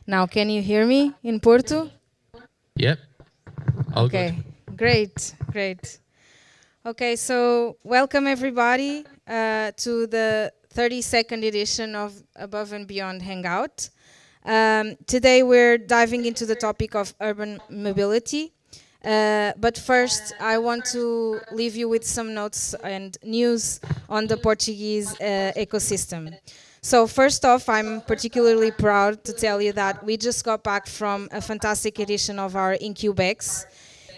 Now, can you hear me in Porto? Yep, all good. Okay, great, great. Okay, so welcome everybody to the 32nd edition of Above and Beyond Hangout. Today we're diving into the topic of urban mobility. But first, I want to leave you with some notes and news on the Portuguese ecosystem. So first off, I'm particularly proud to tell you that we just got back from a fantastic edition of our Incubex.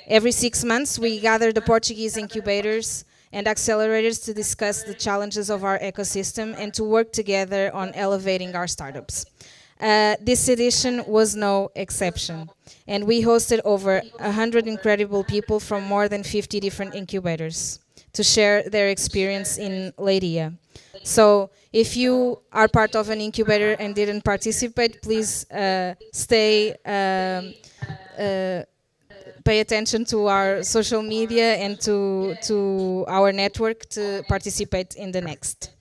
Every 6 months, we gather the Portuguese incubators and accelerators to discuss the challenges of our ecosystem and to work together on elevating our startups. This edition was no exception, and we hosted over 100 incredible people from more than 50 different incubators to share their experience in Leiria. So if you are part of an incubator and didn't participate, please stay pay attention to our social media and to our network to participate in the next.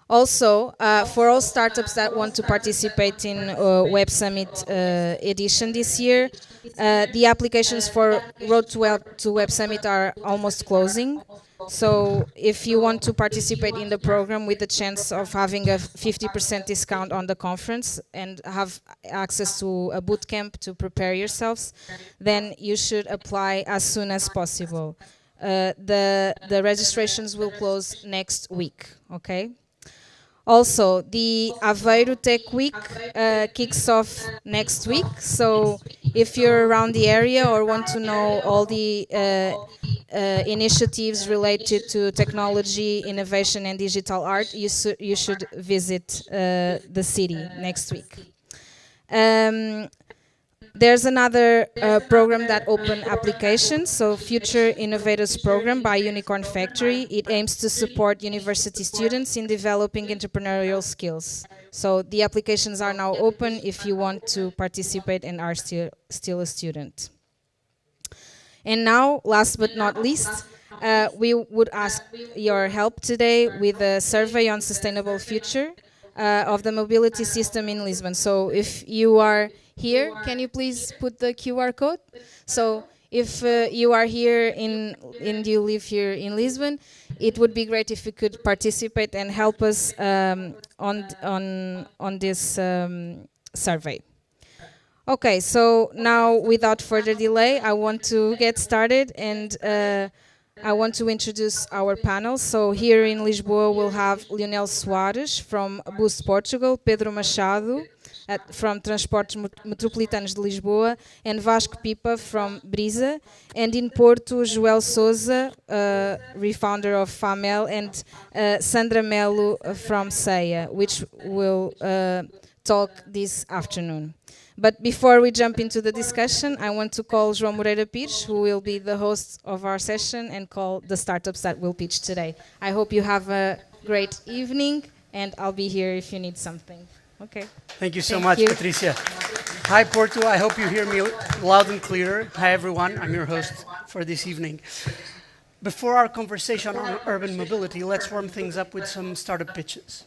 Also, for all startups that want to participate in Web Summit edition this year, the applications for Road to Web Summit are almost closing. So if you want to participate in the program with the chance of having a 50% discount on the conference and have access to a boot camp to prepare yourselves, then you should apply as soon as possible. The registrations will close next week, okay? Also, the Aveiro Tech Week kicks off next week. So if you're around the area or want to know all the initiatives related to technology, innovation, and digital art, you should visit the city next week. There's another program that open applications, so Future Innovators Program by Unicorn Factory. It aims to support university students in developing entrepreneurial skills. So the applications are now open if you want to participate and are still a student. And now, last but not least, we would ask your help today with a survey on sustainable future of the mobility system in Lisbon. So if you are here, can you please put the QR code? So if you are here and you live here in Lisbon, it would be great if you could participate and help us on this survey. Okay, so now without further delay, I want to get started and I want to introduce our panel. So here in Lisboa, we'll have Leonel Soares from Boost Portugal, Pedro Machado from Transportes Metropolitanos de Lisboa, and Vasco Pipa from Brisa. And in Porto, Joel Souza, refounder of FAMEL, and Sandra Melo from CEIA, which will talk this afternoon. But before we jump into the discussion, I want to call João Moreira Pires, who will be the host of our session, and call the startups that will pitch today. I hope you have a great evening, and I'll be here if you need something. Okay. Thank you so much, Patricia. Hi, Porto. I hope you hear me loud and clear. Hi, everyone. I'm your host for this evening. Before our conversation on urban mobility, let's warm things up with some startup pitches.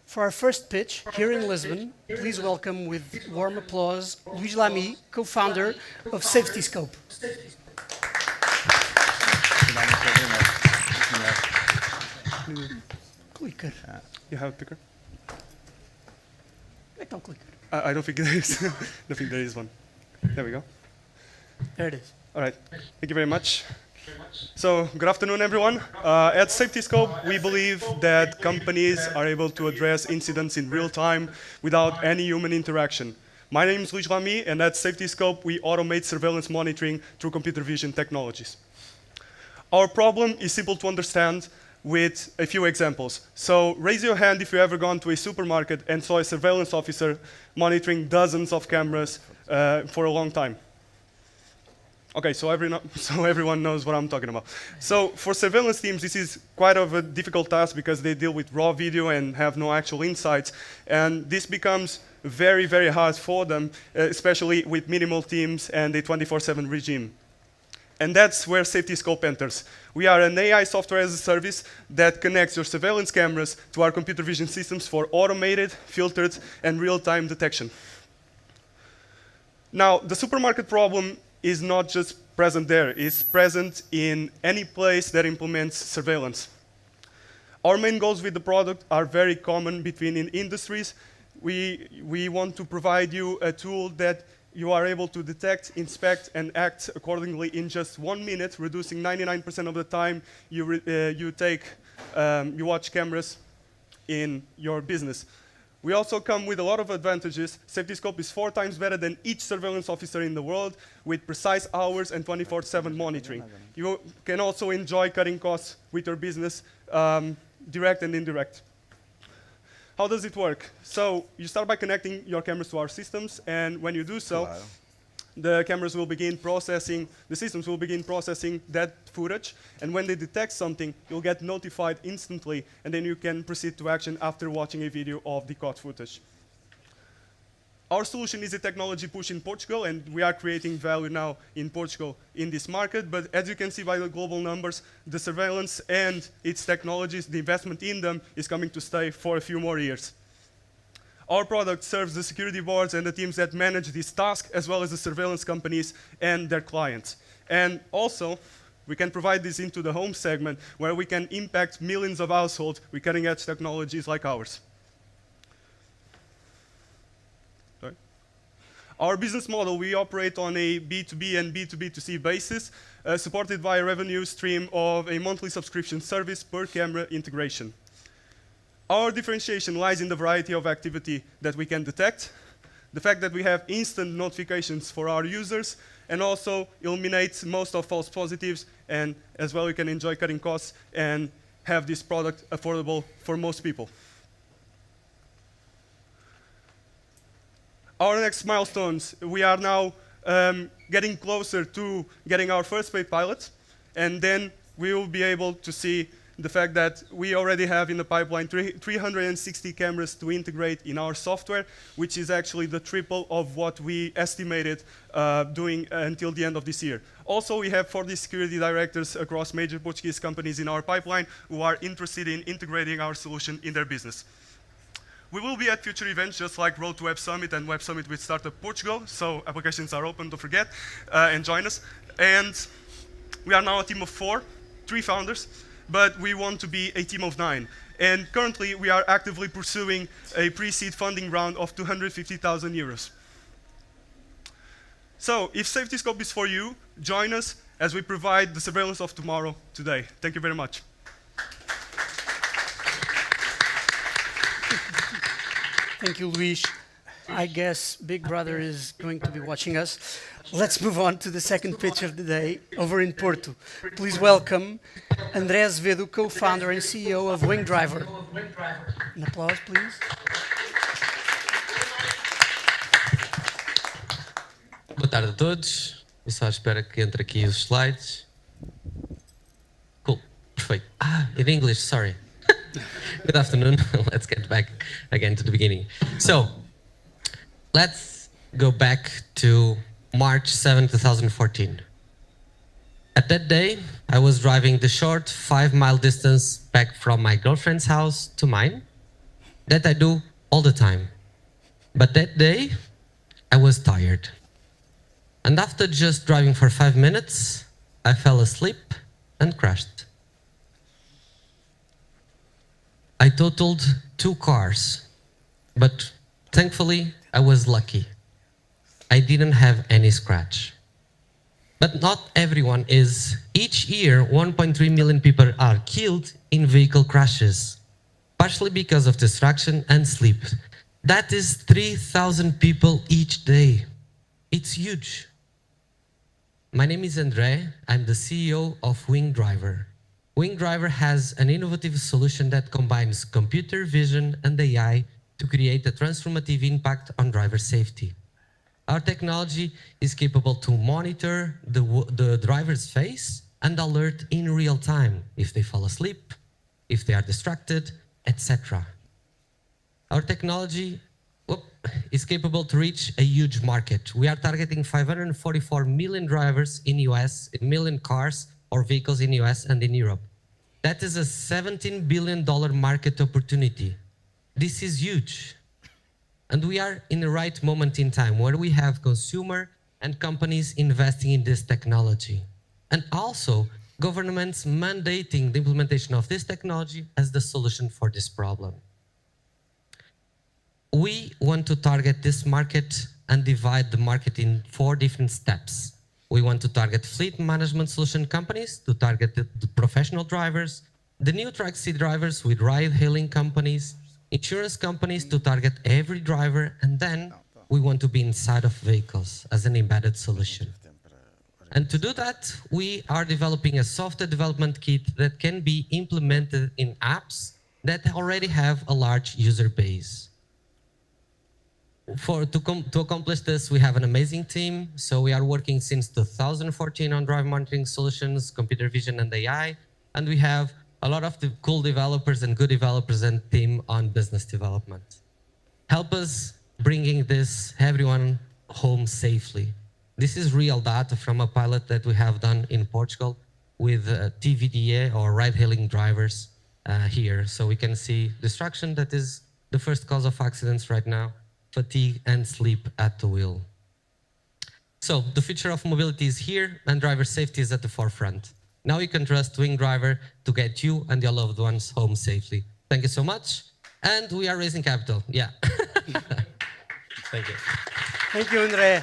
For our first pitch, here in Lisbon, please welcome with warm applause Luís Lamy, co-founder of Safety Scope. Clicker. You have a picker? Don't click. I don't think there is. I don't think there is one. There we go. There it is. All right. Thank you very much. So, good afternoon, everyone. At Safety Scope, we believe that companies are able to address incidents in real time without any human interaction. My name is Luís Lamy, and at Safety Scope, we automate surveillance monitoring through computer vision technologies. Our problem is simple to understand with a few examples. So, raise your hand if you've ever gone to a supermarket and saw a surveillance officer monitoring dozens of cameras for a long time. Okay, so everyone knows what I'm talking about. So for surveillance teams, this is quite of a difficult task because they deal with raw video and have no actual insights. And this becomes very, very hard for them, especially with minimal teams and a 24/7 regime. And that's where Safety Scope enters. We are an AI software as a service that connects your surveillance cameras to our computer vision systems for automated, filtered, and real-time detection. Now, the supermarket problem is not just present there. It's present in any place that implements surveillance. Our main goals with the product are very common between industries. We want to provide you a tool that you are able to detect, inspect, and act accordingly in just 1 minute, reducing 99% of the time you watch cameras in your business. We also come with a lot of advantages. Safety Scope is 4 times better than each surveillance officer in the world, with precise hours and 24/7 monitoring. You can also enjoy cutting costs with your business, direct and indirect. How does it work? So you start by connecting your cameras to our systems, and when you do so, the cameras will begin processing, the systems will begin processing that footage, and when they detect something, you'll get notified instantly, and then you can proceed to action after watching a video of the caught footage. Our solution is a technology push in Portugal, and we are creating value now in Portugal in this market, but as you can see by the global numbers, the surveillance and its technologies, the investment in them is coming to stay for a few more years. Our product serves the security boards and the teams that manage this task, as well as the surveillance companies and their clients. And also, we can provide this into the home segment, where we can impact millions of households with cutting-edge technologies like ours. Sorry. Our business model, we operate on a B2B and B2B2C basis, supported by a revenue stream of a monthly subscription service per camera integration. Our differentiation lies in the variety of activity that we can detect, the fact that we have instant notifications for our users, and also eliminates most of false positives, and as well we can enjoy cutting costs and have this product affordable for most people. Our next milestones, we are now getting closer to getting our first paid pilot, and then we will be able to see the fact that we already have in the pipeline 360 cameras to integrate in our software, which is actually the triple of what we estimated doing until the end of this year. Also, we have 40 security directors across major Portuguese companies in our pipeline who are interested in integrating our solution in their business. We will be at future events just like Road to Web Summit and Web Summit with Startup Portugal, so applications are open, don't forget, and join us. And we are now a team of 4, 3 founders, but we want to be a team of 9. And currently, we are actively pursuing a pre-seed funding round of 250,000 euros. So, if Safety Scope is for you, join us as we provide the surveillance of tomorrow today. Thank you very much. Thank you, Luis. I guess Big Brother is going to be watching us. Let's move on to the second pitch of the day over in Porto. Please welcome André Azevedo, co-founder and CEO of Wing Driver. An applause, please. Boa tarde a todos. Eu só espero que entre aqui os slides. Cool. Perfeito. In English, sorry. Good afternoon. Let's get back again to the beginning. So, let's go back to March 7, 2014. At that day, I was driving the short 5-mile distance back from my girlfriend's house to mine. That I do all the time. But that day, I was tired. And after just driving for 5 minutes, I fell asleep and crashed. I totaled 2 cars, but thankfully, I was lucky. I didn't have any scratch. But not everyone is. Each year, 1.3 million people are killed in vehicle crashes, partially because of distraction and sleep. That is 3,000 people each day. It's huge. My name is André. I'm the CEO of Wing Driver. Wing Driver has an innovative solution that combines computer vision and AI to create a transformative impact on driver safety. Our technology is capable to monitor the driver's face and alert in real time if they fall asleep, if they are distracted, etc. Our technology whoop, is capable to reach a huge market. We are targeting 544 million drivers in US, a million cars or vehicles in US and in Europe. That is a $17 billion market opportunity. This is huge. And we are in the right moment in time where we have consumer and companies investing in this technology. And also governments mandating the implementation of this technology as the solution for this problem. We want to target this market and divide the market in 4 different steps. We want to target fleet management solution companies, to target the professional drivers, the new taxi drivers with ride-hailing companies, insurance companies to target every driver, and then we want to be inside of vehicles as an embedded solution. And to do that, we are developing a software development kit that can be implemented in apps that already have a large user base. To accomplish this, we have an amazing team. So we are working since 2014 on drive monitoring solutions, computer vision and AI. And we have a lot of cool developers and good developers and team on business development. Help us bringing everyone home safely. This is real data from a pilot that we have done in Portugal with TVDA or ride-hailing drivers here. So we can see distraction, that is the first cause of accidents right now, fatigue and sleep at the wheel. So the future of mobility is here and driver safety is at the forefront. Now you can trust Wing Driver to get you and your loved ones home safely. Thank you so much. And we are raising capital. Yeah. Thank you. Thank you, Andre.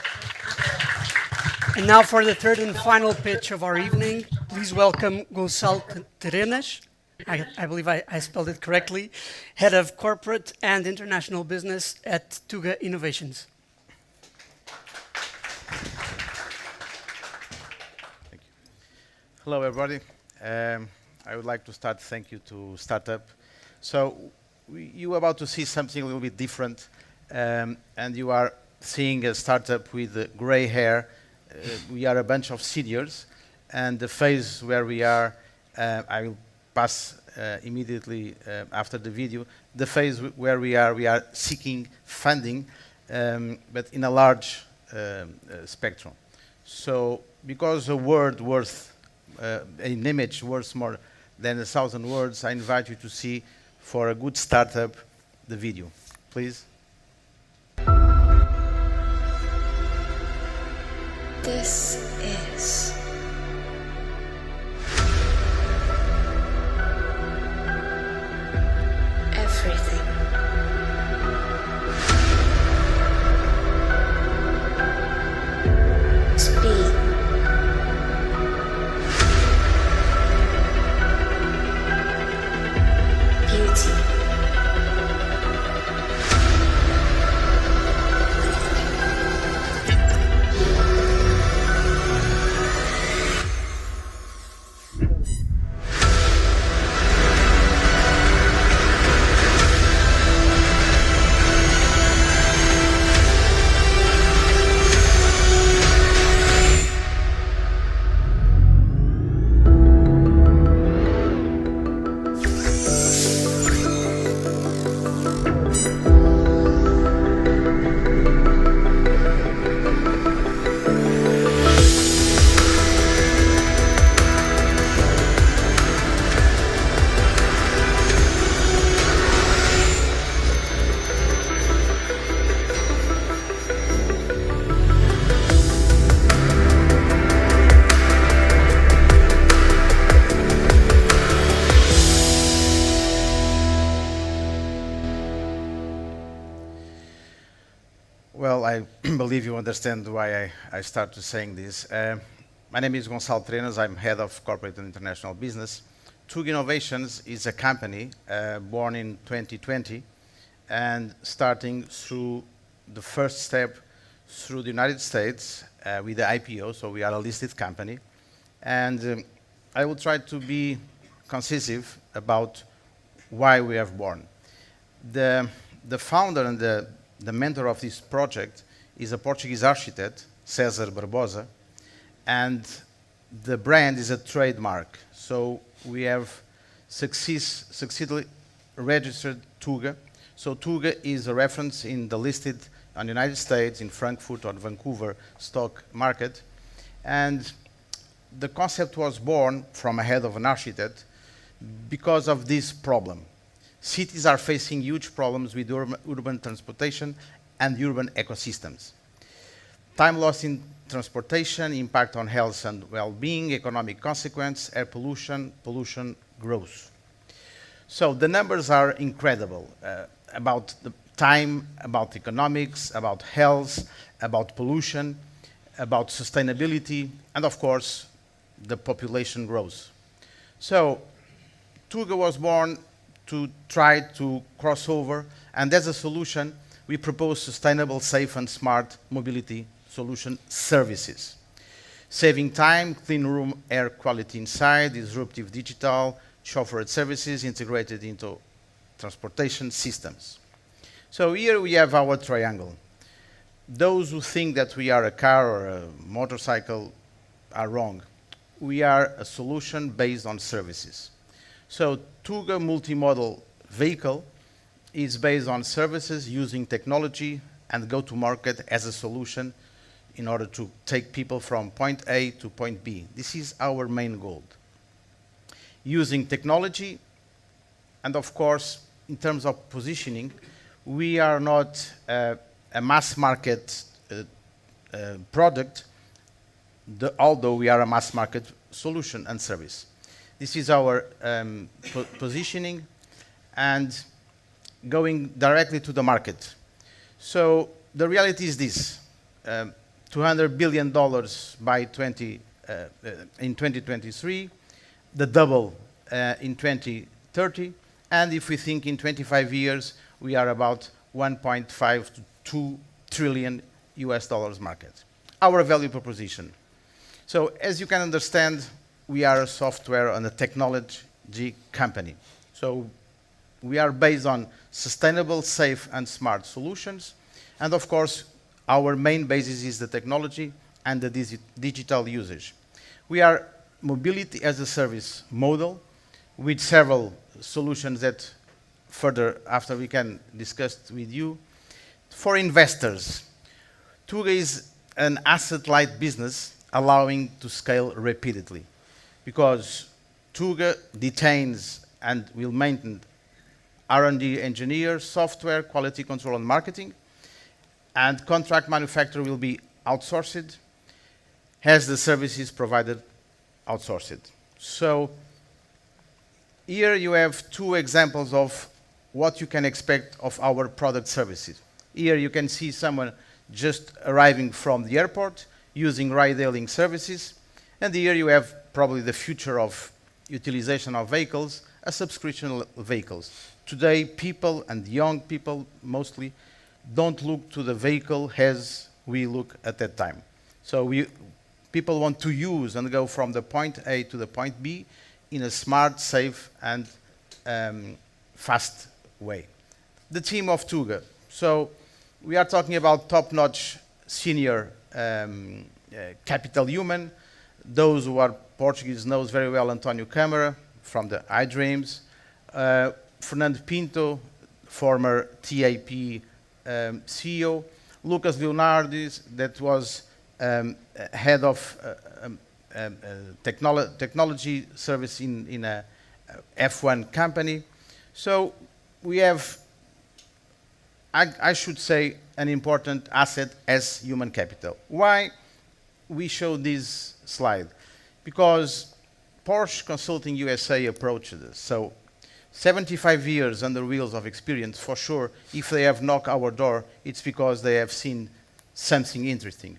And now for the third and final pitch of our evening, please welcome Gonçalo Terenas. I believe I spelled it correctly, Head of Corporate and International Business at Tuga Innovations. Thank you. Hello, everybody. I would like to thank you to Startup. So you are about to see something a little bit different, and you are seeing a startup with gray hair. We are a bunch of seniors, and the phase where we are, I will pass immediately after the video. The phase where we are seeking funding, but in a large spectrum. So because a word worth, an image worth more than 1,000 words, I invite you to see, for a good startup, the video. Please. This is everything. Speed. Beauty. Well, I believe you understand why I started saying this. My name is Gonçalo Terenas. I'm Head of Corporate and International Business. Tuga Innovations is a company born in 2020 and starting through the first step through the United States with the IPO, so we are a listed company. And I will try to be concisive about why we have born. The founder and the mentor of this project is a Portuguese architect, César Barbosa, and the brand is a trademark. So we have successfully registered Tuga. So Tuga is a reference in the listed on the United States, in Frankfurt or Vancouver stock market. And the concept was born from a head of an architect because of this problem. Cities are facing huge problems with urban transportation and urban ecosystems. Time lost in transportation, impact on health and well-being, economic consequence, air pollution, pollution growth. So the numbers are incredible about the time, about economics, about health, about pollution, about sustainability, and of course, the population growth. So Tuga was born to try to cross over, and as a solution, we propose sustainable, safe, and smart mobility solution services. Saving time, clean room air quality inside, disruptive digital, chauffeured services integrated into transportation systems. So here we have our triangle. Those who think that we are a car or a motorcycle are wrong. We are a solution based on services. So Tuga multimodal vehicle is based on services using technology and go to market as a solution in order to take people from point A to point B. This is our main goal. Using technology, and of course, in terms of positioning, we are not a mass market product, although we are a mass market solution and service. This is our positioning and going directly to the market. So the reality is this, $200 billion in 2023, the double in 2030, and if we think in 25 years, we are about 1.5 to 2 trillion US dollars market. Our value proposition. So as you can understand, we are a software and a technology company. So we are based on sustainable, safe, and smart solutions. And of course, our main basis is the technology and the digital usage. We are mobility as a service model with several solutions that further after we can discuss with you. For investors, Tuga is an asset-light business allowing to scale repeatedly because Tuga detains and will maintain R&D engineers, software, quality control and marketing, and contract manufacturer will be outsourced as the services provided outsourced. So here you have two examples of what you can expect of our product services. Here you can see someone just arriving from the airport using ride-hailing services. And here you have probably the future of utilization of vehicles, a subscription vehicles. Today, people and young people mostly don't look to the vehicle as we look at that time. So people want to use and go from the point A to the point B in a smart, safe, and fast way. The team of Tuga. So we are talking about top-notch senior capital human. Those who are Portuguese knows very well Antonio Câmara from the iDreams. Fernando Pinto, former TAP CEO. Lucas Leonardis, that was head of technology service in a F1 company. So we have, I should say, an important asset as human capital. Why we show this slide? Because Porsche Consulting USA approached this. So 75 years under wheels of experience, for sure, if they have knocked our door, it's because they have seen something interesting.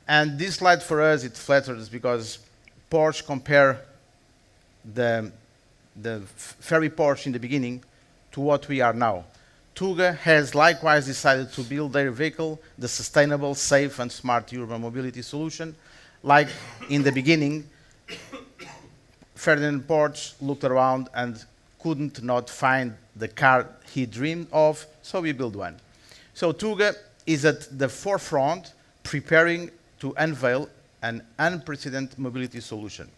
And this slide for us, it flatters because Porsche compare the very Porsche in the beginning to what we are now. Tuga has likewise decided to build their vehicle, the sustainable, safe, and smart urban mobility solution. Like in the beginning, Ferdinand Porsche looked around and couldn't not find the car he dreamed of, so we built one. So Tuga is at the forefront, preparing to unveil an unprecedented mobility solution.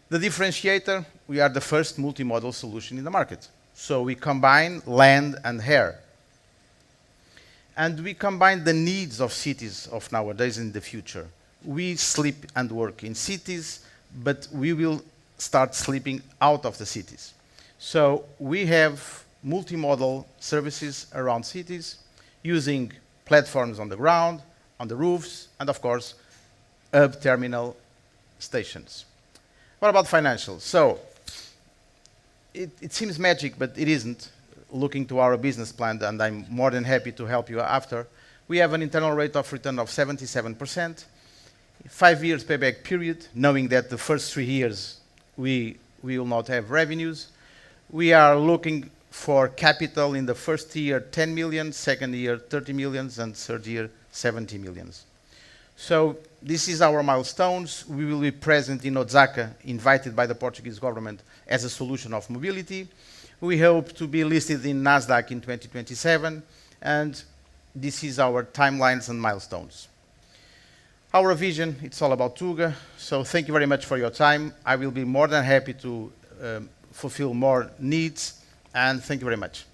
The differentiator, we are the first multimodal solution in the market. So we combine land and air. And we combine the needs of cities of nowadays and the future. We sleep and work in cities, but we will start sleeping out of the cities. So we have multimodal services around cities using platforms on the ground, on the roofs, and of course, hub terminal stations. What about financials? So it seems magic, but it isn't. Looking to our business plan, and I'm more than happy to help you after, we have an internal rate of return of 77%, 5 years payback period, knowing that the first 3 years we will not have revenues. We are looking for capital in the first year 10 million, second year 30 millions, and third year 70 millions. So this is our milestones. We will be present in Osaka, invited by the Portuguese government as a solution of mobility. We hope to be listed in NASDAQ in 2027, and this is our timelines and milestones. Our vision, it's all about Tuga, so thank you very much for your time. I will be more than happy to fulfill more needs, and thank you very much.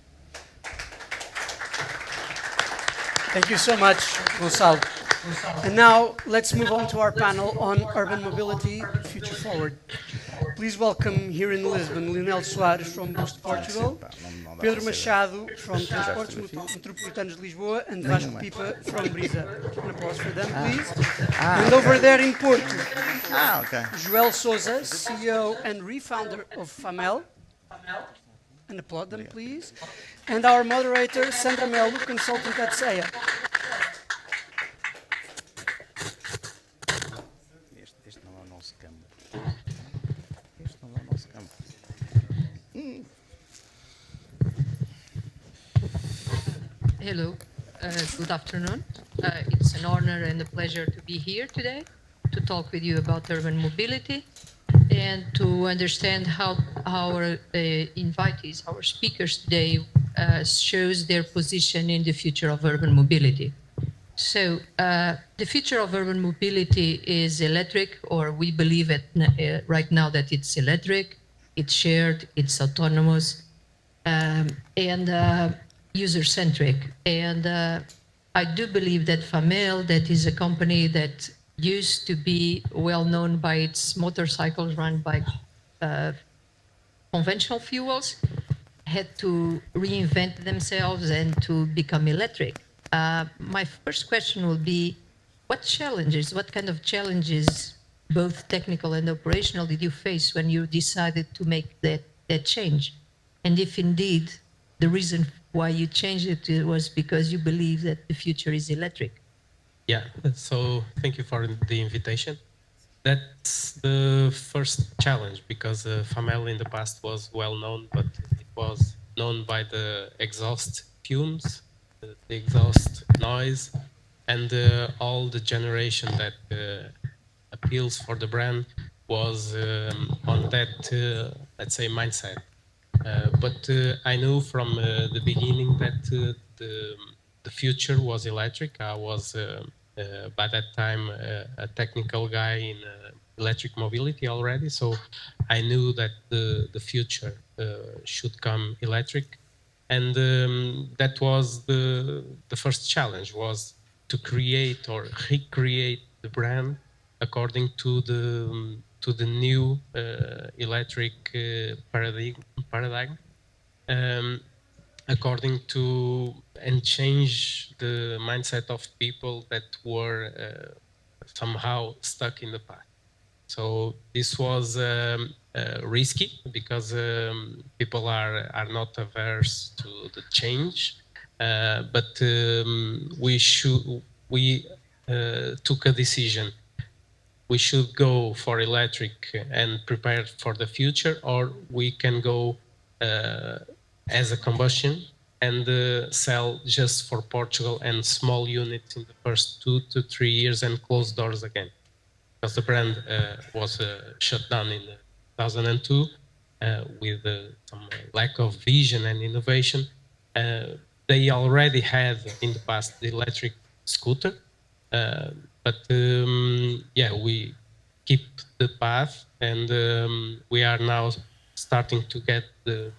Thank you so much, Gonçalo. And now let's move on to our panel on urban mobility, future forward. Please welcome here in Lisbon, Leonel Soares from Boost Portugal, Pedro Machado from Transportes Metropolitanos de Lisboa, and Vasco Pipa from Brisa. An applause for them, please. And over there in Porto, Joel Sousa, CEO and refounder of Famel. And applaud them, please. And our moderator, Sandra Melo, consultant at SEA. Hello, good afternoon. It's an honor and a pleasure to be here today to talk with you about urban mobility and to understand how our invitees, our speakers today, shows their position in the future of urban mobility. So the future of urban mobility is electric, or we believe right now that it's electric, it's shared, it's autonomous, and user-centric. And I do believe that Famel, that is a company that used to be well known by its motorcycles run by conventional fuels, had to reinvent themselves and to become electric. My first question will be, what kind of challenges, both technical and operational, did you face when you decided to make that change? And if indeed the reason why you changed it was because you believe that the future is electric? Yeah, so thank you for the invitation. That's the first challenge, because Famel in the past was well known, but it was known by the exhaust fumes, the exhaust noise, and all the generation that appeals for the brand was on that, let's say, mindset. But I knew from the beginning that the future was electric. I was by that time a technical guy in electric mobility already, so I knew that the future should come electric, and that was the first challenge, was to create or recreate the brand according to the new electric paradigm, according to, and change the mindset of people that were somehow stuck in the past. So this was risky, because people are not averse to the change, but we took a decision. We should go for electric and prepare for the future, or we can go as a combustion and sell just for Portugal and small units in the first 2 to 3 years and close doors again. Because the brand was shut down in 2002 with some lack of vision and innovation. They already had in the past the electric scooter, but yeah, we keep the path, and we are now starting to get the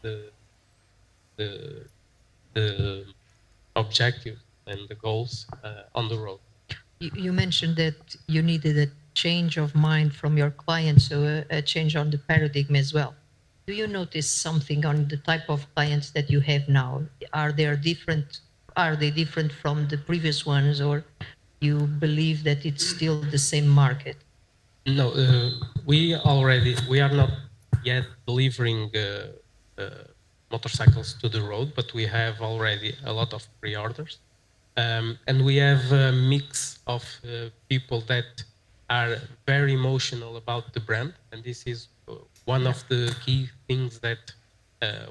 the objectives and the goals on the road. You mentioned that you needed a change of mind from your clients, so a change on the paradigm as well. Do you notice something on the type of clients that you have now? Are they different? Are they different from the previous ones, or you believe that it's still the same market? No, we are not yet delivering motorcycles to the road, but we have already a lot of pre-orders. And we have a mix of people that are very emotional about the brand, and this is one of the key things that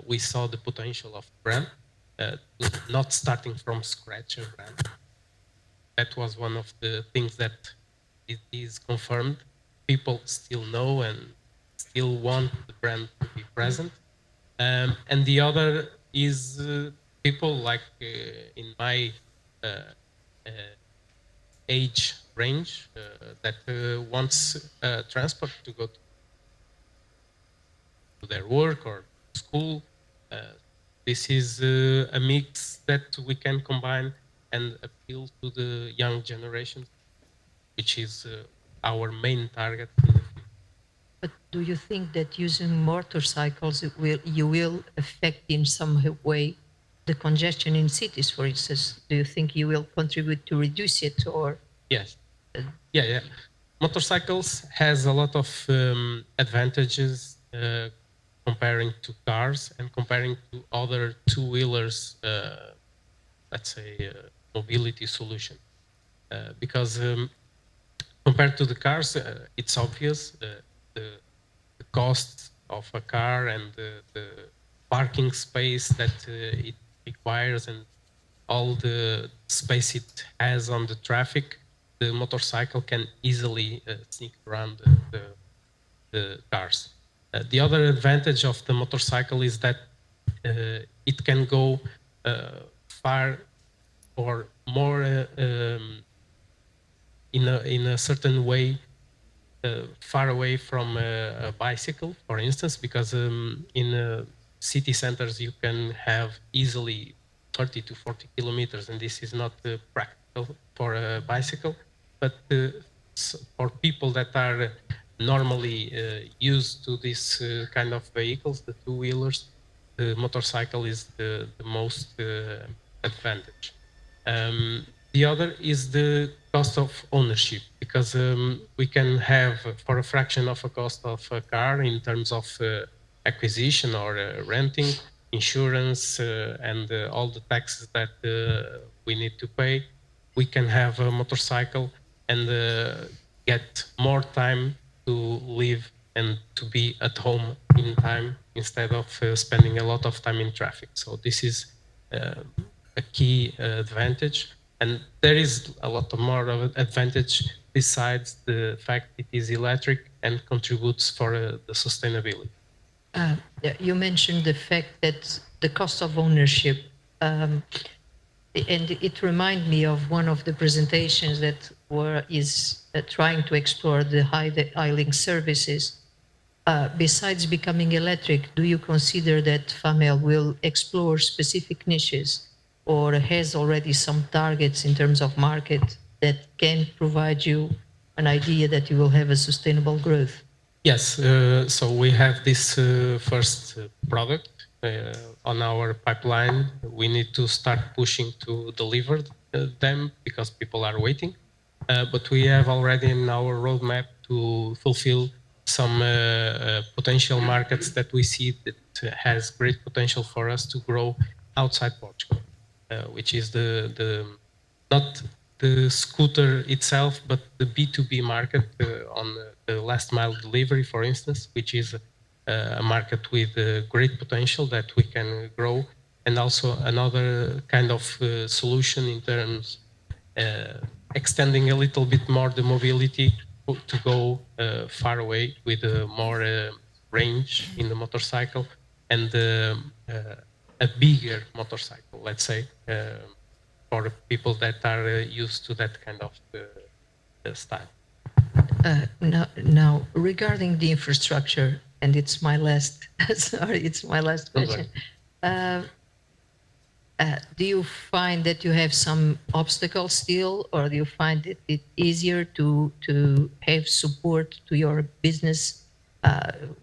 we saw the potential of the brand, not starting from scratch a brand. That was one of the things that it is confirmed. People still know and still want the brand to be present. And the other is people like in my age range that wants transport to go to their work or school. This is a mix that we can combine and appeal to the young generation, which is our main target. But do you think that using motorcycles you will affect in some way the congestion in cities, for instance? Do you think you will contribute to reduce it, or? Yes. Yeah. Motorcycles has a lot of advantages comparing to cars and comparing to other two-wheelers, let's say, mobility solution. Because compared to the cars, it's obvious the cost of a car and the parking space that it requires and all the space it has on the traffic. The motorcycle can easily sneak around the cars. The other advantage of the motorcycle is that it can go far or more in a certain way far away from a bicycle, for instance, because in city centers you can have easily 30 to 40 kilometers, and this is not practical for a bicycle. But for people that are normally used to this kind of vehicles, the two-wheelers, the motorcycle is the most advantage. The other is the cost of ownership, because we can have, for a fraction of a cost of a car in terms of acquisition or renting, insurance, and all the taxes that we need to pay, we can have a motorcycle and get more time to live and to be at home in time instead of spending a lot of time in traffic. So this is a key advantage. And there is a lot more of an advantage besides the fact it is electric and contributes for the sustainability. You mentioned the fact that the cost of ownership, and it reminded me of one of the presentations that is trying to explore the high-link services. Besides becoming electric, do you consider that FAMEL will explore specific niches or has already some targets in terms of market that can provide you an idea that you will have a sustainable growth? Yes, so we have this first product on our pipeline. We need to start pushing to deliver them because people are waiting. But we have already in our roadmap to fulfill some potential markets that we see that has great potential for us to grow outside Portugal, which is not the scooter itself, but the B2B market on the last mile delivery, for instance, which is a market with great potential that we can grow, and also another kind of solution in terms extending a little bit more the mobility to go far away with more range in the motorcycle and a bigger motorcycle, let's say, for people that are used to that kind of style. Now, regarding the infrastructure, and it's my last, sorry, it's my last question. do you find that you have some obstacles still, or do you find it easier to have support to your business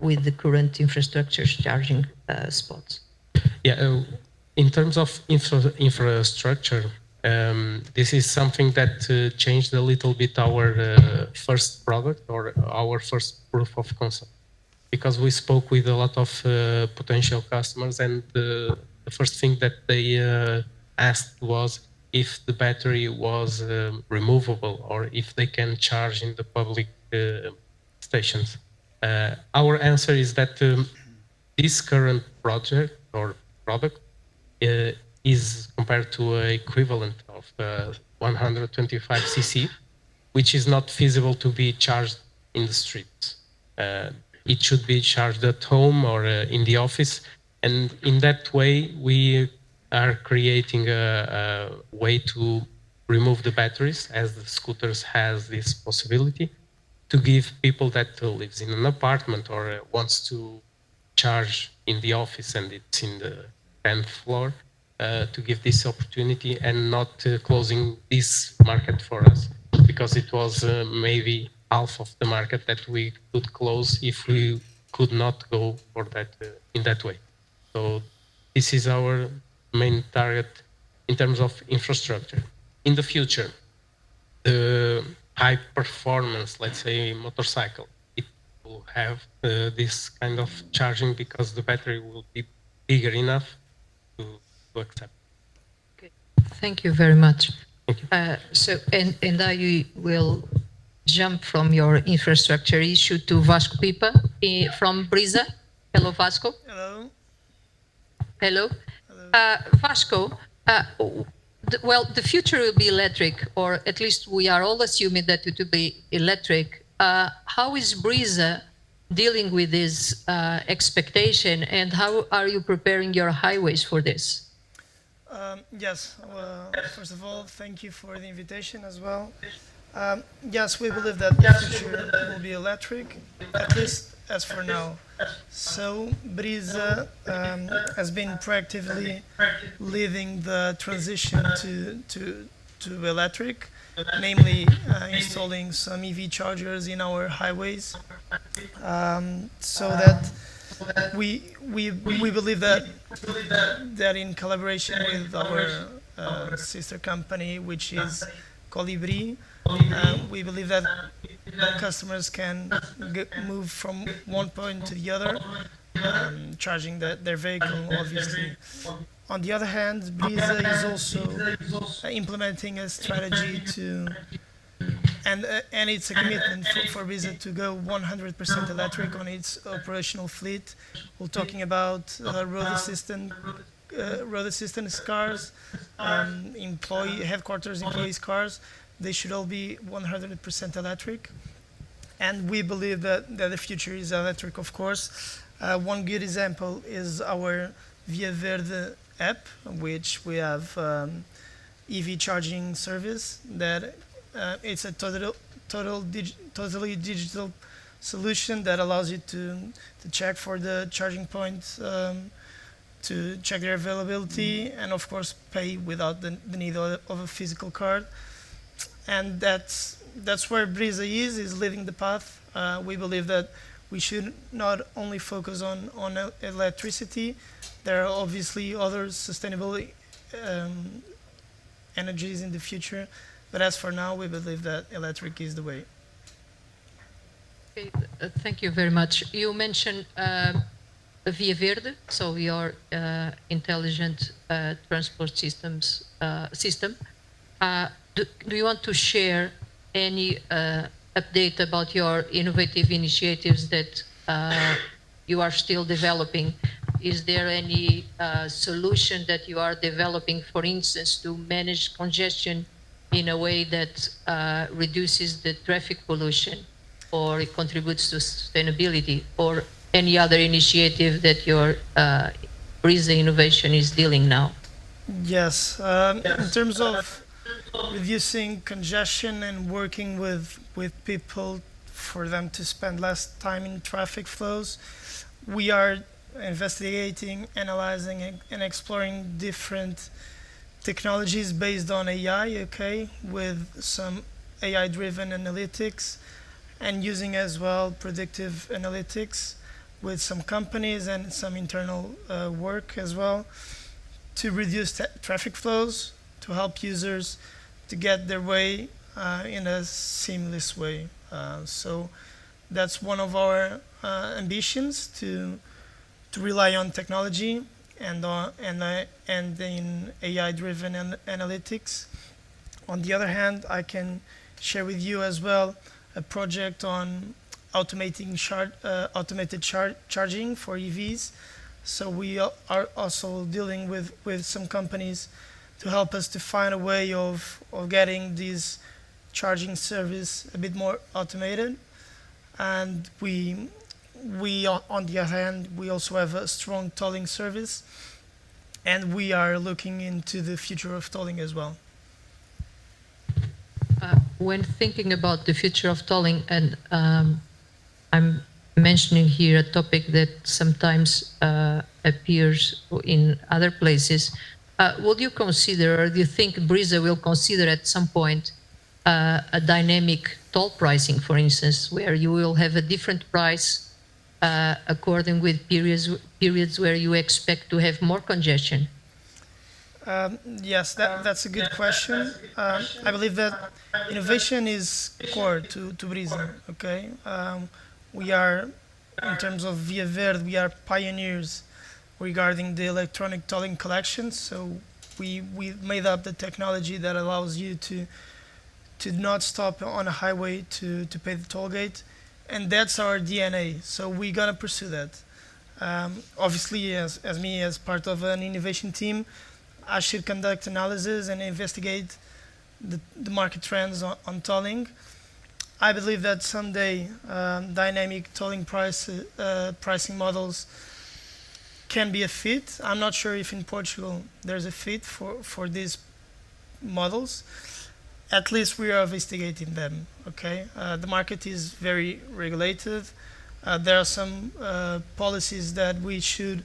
with the current infrastructure charging spots? Yeah, in terms of infrastructure, this is something that changed a little bit our first product or our first proof of concept, because we spoke with a lot of potential customers, and the first thing that they asked was if the battery was removable or if they can charge in the public stations. Our answer is that this current project or product is compared to an equivalent of 125 cc, which is not feasible to be charged in the streets. It should be charged at home or in the office, and in that way we are creating a way to remove the batteries, as the scooters has this possibility, to give people that lives in an apartment or wants to charge in the office and it's in the 10th floor, to give this opportunity and not closing this market for us, because it was maybe half of the market that we could close if we could not go for that in that way. So this is our main target in terms of infrastructure. In the future, the high performance, let's say, motorcycle, it will have this kind of charging because the battery will be bigger enough to accept. Okay. Thank you very much. Thank you. And I will jump from your infrastructure issue to Vasco Pipa from Brisa. Hello, Vasco. Hello. Hello. Vasco, the future will be electric, or at least we are all assuming that it will be electric. How is Brisa dealing with this expectation, and how are you preparing your highways for this? Yes, first of all, thank you for the invitation as well. Yes, we believe that the future will be electric, at least as for now. So Brisa has been proactively leading the transition to electric, namely installing some EV chargers in our highways, so that we believe that in collaboration with our sister company, which is Colibri, we believe that customers can move from one point to the other, charging their vehicle, obviously. On the other hand, Brisa is also implementing a strategy and it's a commitment for Brisa to go 100% electric on its operational fleet. We're talking about road assistance cars, headquarters employees' cars. They should all be 100% electric. And we believe that the future is electric, of course. One good example is our Via Verde app, which we have EV charging service that it's a totally digital solution that allows you to check for the charging points, to check their availability, and of course pay without the need of a physical card. And that's where Brisa is leading the path. We believe that we should not only focus on electricity. There are obviously other sustainable energies in the future, but as for now, we believe that electric is the way. Okay, thank you very much. You mentioned Via Verde, so your intelligent transport system. Do you want to share any update about your innovative initiatives that you are still developing? Is there any solution that you are developing, for instance, to manage congestion in a way that reduces the traffic pollution, or it contributes to sustainability, or any other initiative that your Brisa innovation is dealing now? Yes, in terms of reducing congestion and working with people for them to spend less time in traffic flows, we are investigating, analyzing, and exploring different technologies based on AI, okay, with some AI-driven analytics and using as well predictive analytics with some companies and some internal work as well to reduce traffic flows, to help users to get their way in a seamless way. So that's one of our ambitions to rely on technology and in AI-driven analytics. On the other hand, I can share with you as well a project on automated charging for EVs. So we are also dealing with some companies to help us to find a way of getting this charging service a bit more automated. And we on the other hand, we also have a strong tolling service, and we are looking into the future of tolling as well. When thinking about the future of tolling, and I'm mentioning here a topic that sometimes appears in other places, would you consider, or do you think Brisa will consider at some point a dynamic toll pricing, for instance, where you will have a different price according with periods where you expect to have more congestion? Yes, that's a good question. I believe that innovation is core to Brisa. Okay, we are, in terms of Via Verde, we are pioneers regarding the electronic tolling collection. So we made up the technology that allows you to not stop on a highway to pay the toll gate, and that's our DNA. So we're gonna pursue that. Obviously, as part of an innovation team, I should conduct analysis and investigate the market trends on tolling. I believe that someday dynamic tolling pricing models can be a fit. I'm not sure if in Portugal there's a fit for these models. At least we are investigating them. Okay, the market is very regulated. There are some policies that we should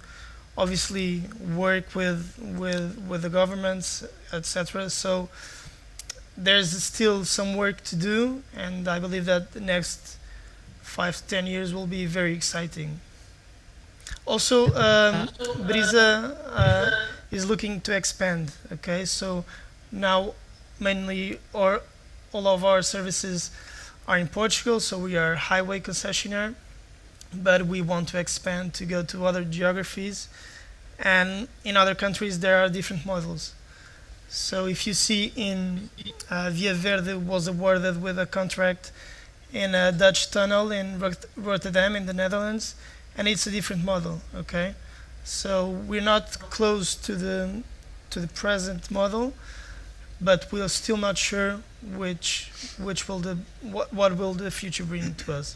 obviously work with the governments, etc. So there's still some work to do, and I believe that the next 5 to 10 years will be very exciting. Also, Brisa is looking to expand. Okay, so now mainly all of our services are in Portugal, so we are highway concessionaire, but we want to expand to go to other geographies, and in other countries there are different models. So if you see in Via Verde was awarded with a contract in a Dutch tunnel in Rotterdam in the Netherlands, and it's a different model. Okay, so we're not close to the present model, but we're still not sure what will the future bring to us.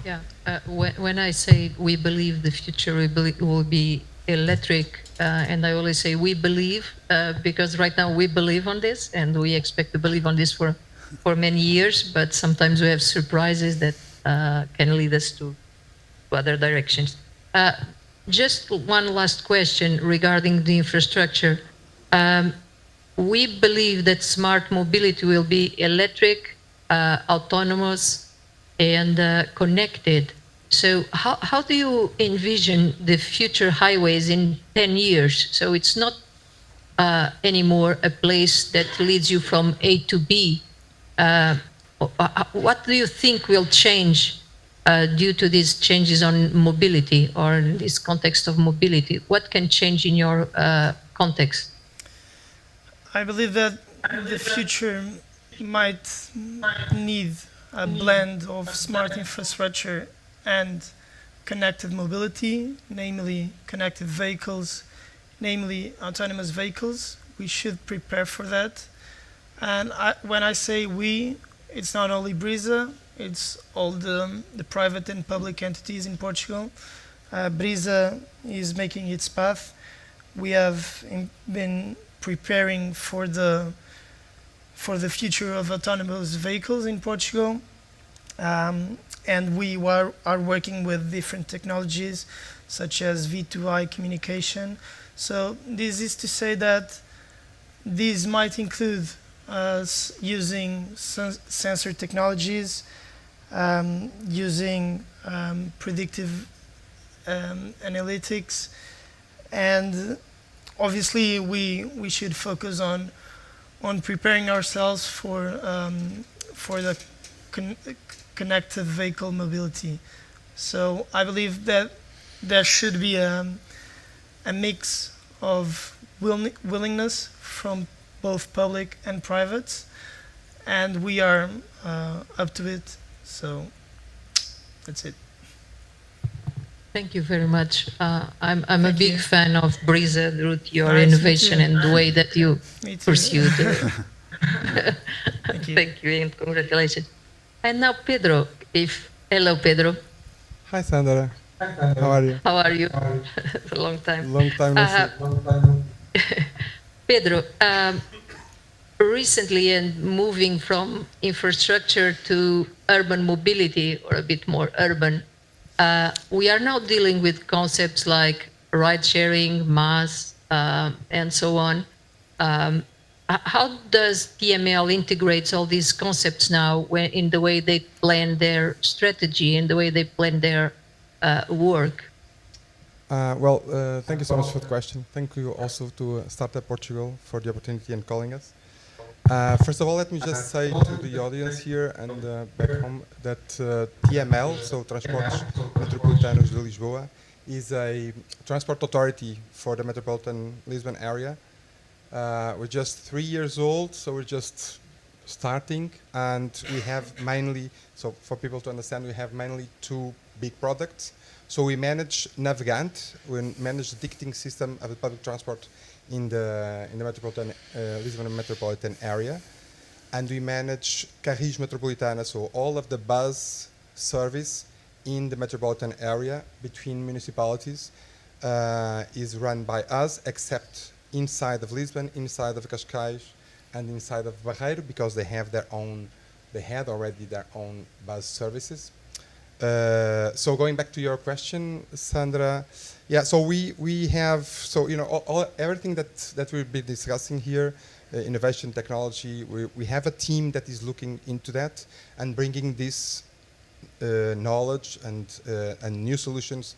Yeah, when I say we believe the future will be electric, and I always say we believe because right now we believe on this, and we expect to believe on this for many years, but sometimes we have surprises that can lead us to other directions. Just one last question regarding the infrastructure. We believe that smart mobility will be electric, autonomous, and connected. So how do you envision the future highways in 10 years? So it's not anymore a place that leads you from A to B. What do you think will change due to these changes on mobility, or in this context of mobility? What can change in your context? I believe that the future might need a blend of smart infrastructure and connected mobility, namely connected vehicles, namely autonomous vehicles. We should prepare for that. And when I say we, it's not only Brisa, it's all the private and public entities in Portugal. Brisa is making its path. We have been preparing for the future of autonomous vehicles in Portugal. And we are working with different technologies such as V2I communication. So this is to say that these might include us using sensor technologies, using predictive analytics, and obviously we should focus on preparing ourselves for the connected vehicle mobility. So I believe that there should be a mix of willingness from both public and private, and we are up to it. So that's it. Thank you very much. I'm a Thank big you. fan of Brisa, Ruth, your Nice, me innovation too. and the way that you Me too. pursued. Thank you. Thank you and congratulations. And now Pedro, hello Pedro, Hi Sandra, how are you? how are you? It's a long time. Long time no see. Pedro, recently and moving from infrastructure to urban mobility, or a bit more urban, we are now dealing with concepts like ride sharing, mass, and so on. How does TML integrates all these concepts now in the way they plan their strategy, in the way they plan their work? Thank you so much for the question. Thank you also to Startup Portugal for the opportunity and calling us. First of all, let me just say to the audience here and back home that TML, so Transportes Metropolitanos de Lisboa, is a transport authority for the metropolitan Lisbon area. We're just 3 years old, so we're just starting, and we have mainly, so for people to understand, we have mainly two big products. So we manage Navigant, we manage the ticketing system of the public transport in the metropolitan Lisbon metropolitan area, and we manage Carris Metropolitana, so all of the bus service in the metropolitan area between municipalities is run by us, except inside of Lisbon, inside of Cascais, and inside of Barreiro, because they have their own, they had already their own bus services. So going back to your question, Sandra, yeah. So we have, so you know, everything that we've been discussing here, innovation, technology. We have a team that is looking into that and bringing this knowledge and new solutions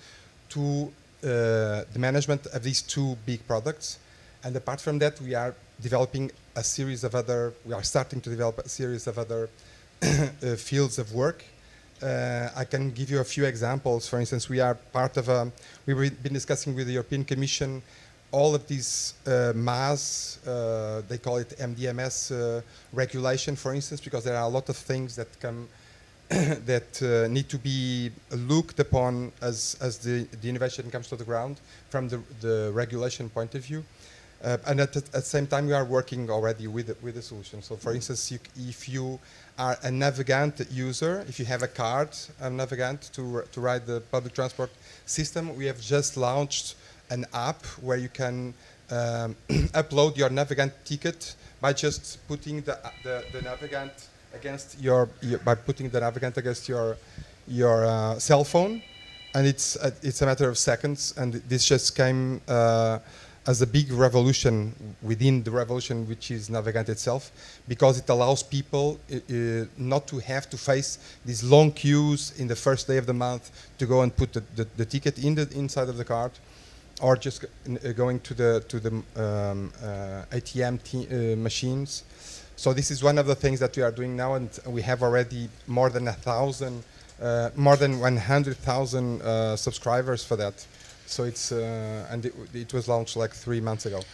to the management of these two big products. And apart from that, we are developing a series of other. We are starting to develop a series of other fields of work. I can give you a few examples. For instance, we are part of a, we've been discussing with the European Commission all of these MAS, they call it MDMS regulation, for instance, because there are a lot of things that come that need to be looked upon as the innovation comes to the ground from the regulation point of view. And at the same time, we are working already with the solution. So, for instance, if you are a Navigant user, if you have a card of Navigant to ride the public transport system, we have just launched an app where you can upload your Navigant ticket by just putting the Navigant against your cell phone, and it's a matter of seconds. And this just came as a big revolution within the revolution, which is Navigant itself, because it allows people not to have to face these long queues in the first day of the month to go and put the ticket inside of the card, or just going to the ATM machines. So this is one of the things that we are doing now, and we have already more than 100,000 subscribers for that. So it's and it was launched like 3 months ago.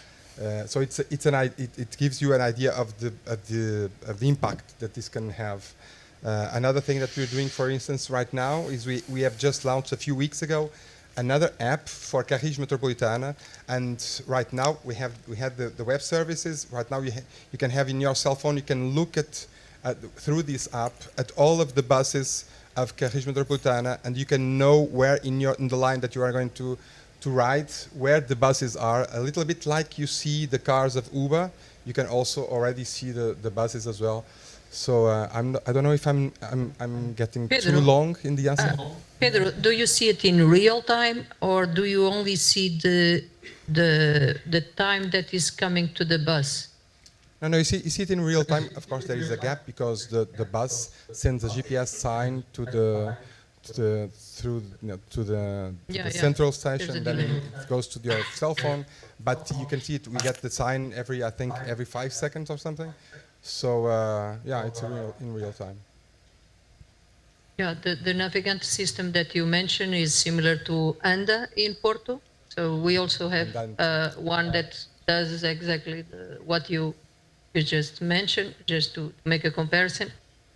So it gives you an idea of the impact that this can have. Another thing that we're doing, for instance, right now is we have just launched a few weeks ago another app for Carris Metropolitana, and right now we had the web services. Right now you can have in your cell phone, you can look at through this app at all of the buses of Carris Metropolitana, and you can know where in the line that you are going to ride, where the buses are. A little bit like you see the cars of Uber, you can also already see the buses as well. So I don't know if I'm getting too Pedro. long in the answer. Pedro, do you see it in real time, or do you only see the time that is coming to the bus? No, you see it in real time. Of course, there is a gap because the bus sends a GPS sign to the central station, then it goes to your cell phone. But you can see it. We get the sign every 5 seconds or something. So yeah, it's in real time. Yeah, the Navigant system that you mentioned is similar to ANDA in Porto. So we also have one that does exactly what you just mentioned, just to make a comparison.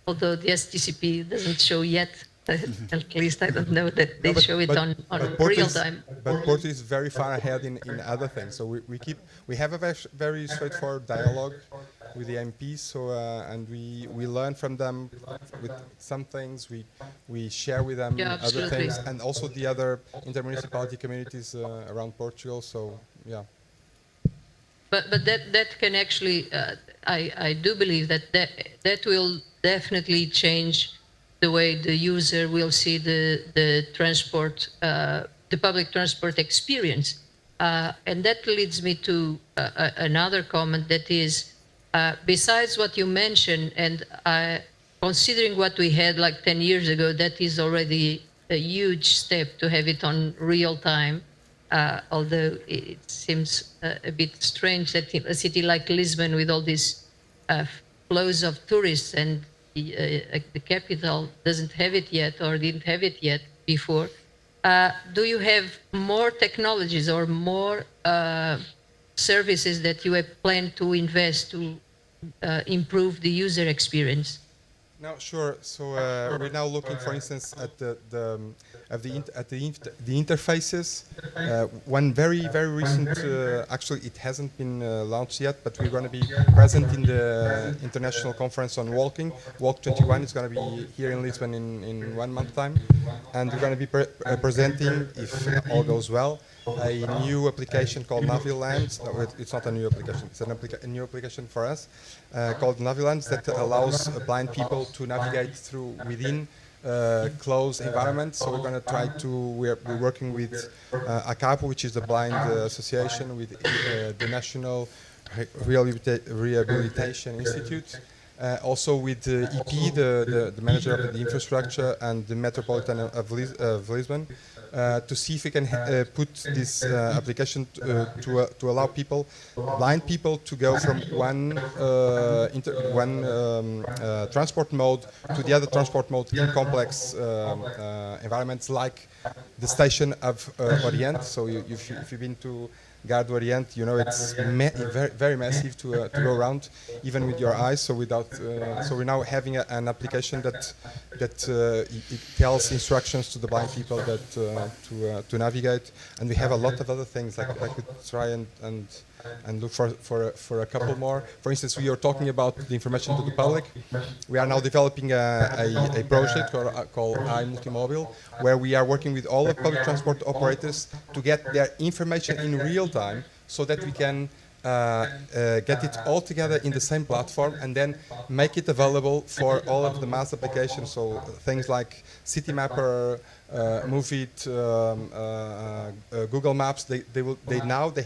Although the STCP doesn't show yet, at least I don't know that they show it on real time. But Porto is very far ahead in other things. So we have a very straightforward dialogue with the MPs. So and we learn from them with some things. We share with them other things, and also the other intermunicipality communities around Portugal. So yeah. But that can actually, I do believe that will definitely change the way the user will see the transport, the public transport experience. And that leads me to another comment that is, besides what you mentioned, and considering what we had like 10 years ago, that is already a huge step to have it on real time. Although it seems a bit strange that a city like Lisbon, with all these flows of tourists, and the capital doesn't have it yet, or didn't have it yet before. Do you have more technologies or more services that you have planned to invest to improve the user experience? No, sure. So we're now looking, for instance, at the interfaces. One very recent, actually it hasn't been launched yet, but we're going to be present in the international conference on walking. Walk 21 is going to be here in Lisbon in 1 month time, and we're going to be presenting, if all goes well, a new application called Naviland. No, it's not a new application. It's a new application for us called Naviland that allows blind people to navigate through within closed environments. So we're going to try to. We're working with ACAPO, which is the blind association, with the National Rehabilitation Institute. Also with EP, the manager of the infrastructure, and the Metropolitan of Lisbon, to see if we can put this application to allow people, blind people, to go from one transport mode to the other transport mode in complex environments, like the station of Orient. So if you've been to Gare do Oriente, you know it's very massive to go around, even with your eyes. So so we're now having an application that it tells instructions to the blind people that to navigate, and we have a lot of other things like we try and look for a couple more. For instance, we are talking about the information to the public. We are now developing a project called iMultimóvel, where we are working with all the public transport operators to get their information in real time, so that we can get it all together in the same platform, and then make it available for all of the mass applications. So things like Citymapper, Moveit, Google Maps. They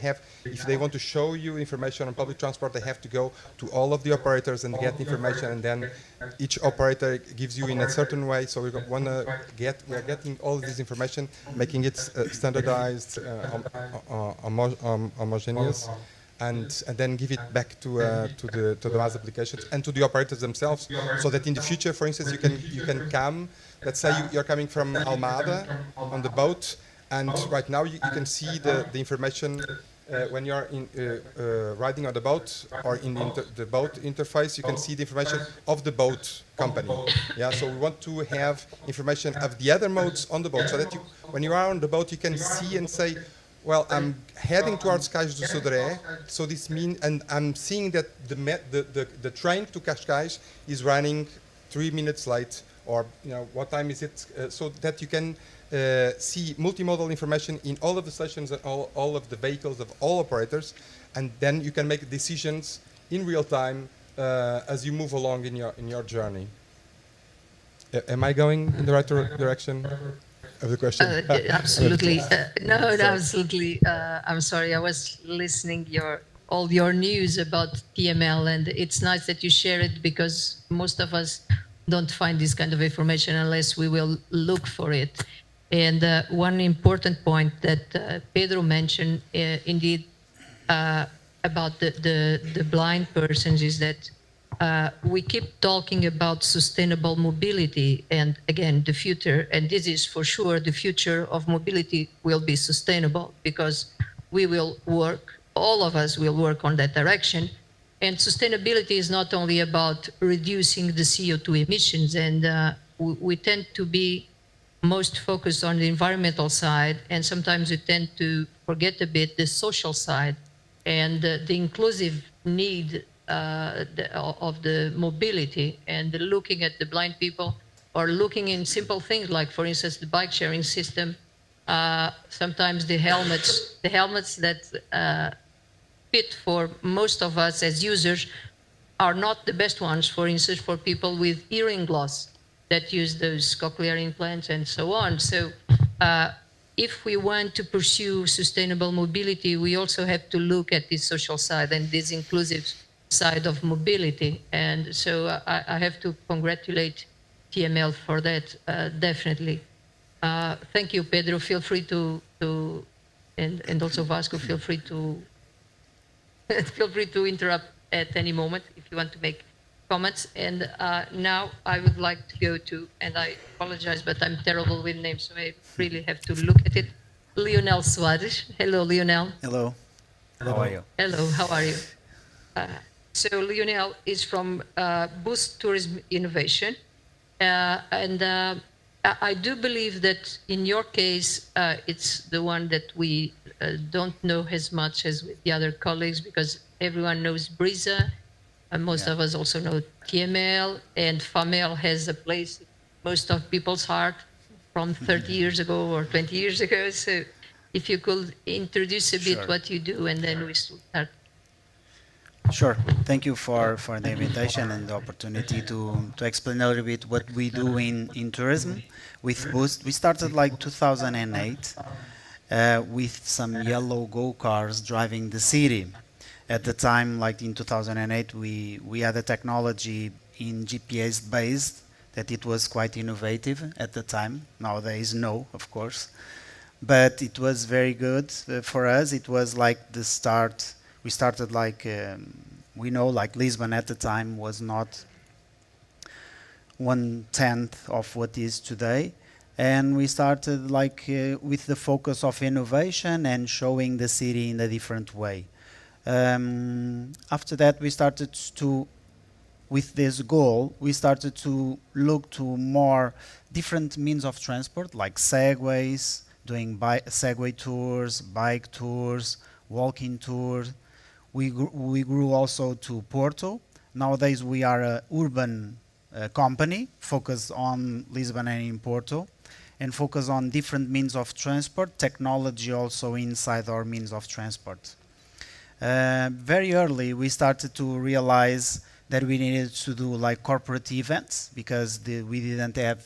have, if they want to show you information on public transport, they have to go to all of the operators and get information, and then each operator gives you in a certain way. So we are getting all of this information, making it standardized, homogeneous. And then give it back to the mass applications and to the operators themselves, so that in the future, for instance, you can come. Let's say you're coming from Almada on the boat, and right now you can see the information when you're riding on the boat, or in the boat interface. You can see the information of the boat company. Yeah, so we want to have information of the other modes on the boat, so that when you are on the boat, you can see and say, well, I'm heading towards Cais do Sodré, so this means, and I'm seeing that the train to Cascais is running 3 minutes late, or what time is it, so that you can see multimodal information in all of the stations and all of the vehicles of all operators, and then you can make decisions in real time as you move along in your journey. Am I going in the right direction of the question? Absolutely. No, Sorry. absolutely. I'm sorry. I was listening all your news about TML, and it's nice that you share it because most of us don't find this kind of information unless we will look for it. And one important point that Pedro mentioned, indeed, about the blind persons is that we keep talking about sustainable mobility and again the future, and this is for sure the future of mobility will be sustainable because we will work, all of us will work on that direction. And sustainability is not only about reducing the CO2 emissions, and we tend to be most focused on the environmental side, and sometimes we tend to forget a bit the social side and the inclusive need of the mobility, and looking at the blind people or looking in simple things like, for instance, the bike sharing system. Sometimes the helmets that fit for most of us as users are not the best ones, for instance, for people with hearing loss that use those cochlear implants and so on. So if we want to pursue sustainable mobility, we also have to look at this social side and this inclusive side of mobility. And so I have to congratulate TML for that, definitely. Thank you, Pedro. Feel free to and also Vasco, feel free to feel free to interrupt at any moment if you want to make comments. And now I would like to go to, and I apologize, but I'm terrible with names, so I really have to look at it. Lionel Soares. Hello, Lionel. Hello. How are you? Hello, how are you? So Lionel is from Boost Tourism Innovation. And I do believe that in your case, it's the one that we don't know as much as with the other colleagues, because everyone knows Brisa, and most of us also know TML, and FAML has a place in most of people's heart from 30 years ago or 20 years ago. So if you could introduce a bit what you do, and then we start. Sure. Thank you for the invitation and the opportunity to explain a little bit what we do in tourism with Boost. We started like 2008 with some yellow go-cars driving the city. At the time, like in 2008, we had a technology in GPS based that it was quite innovative at the time. Nowadays, no, of course. But it was very good for us. It was like the start. We started like, we know like Lisbon at the time was not 1/10 of what is today. And we started like with the focus of innovation and showing the city in a different way. After that, we started to, with this goal, we started to look to more different means of transport, like segways, doing segway tours, bike tours, walking tours. We grew also to Porto. Nowadays, we are an urban company focused on Lisbon and in Porto, and focus on different means of transport, technology also inside our means of transport. Very early, we started to realize that we needed to do like corporate events because we didn't have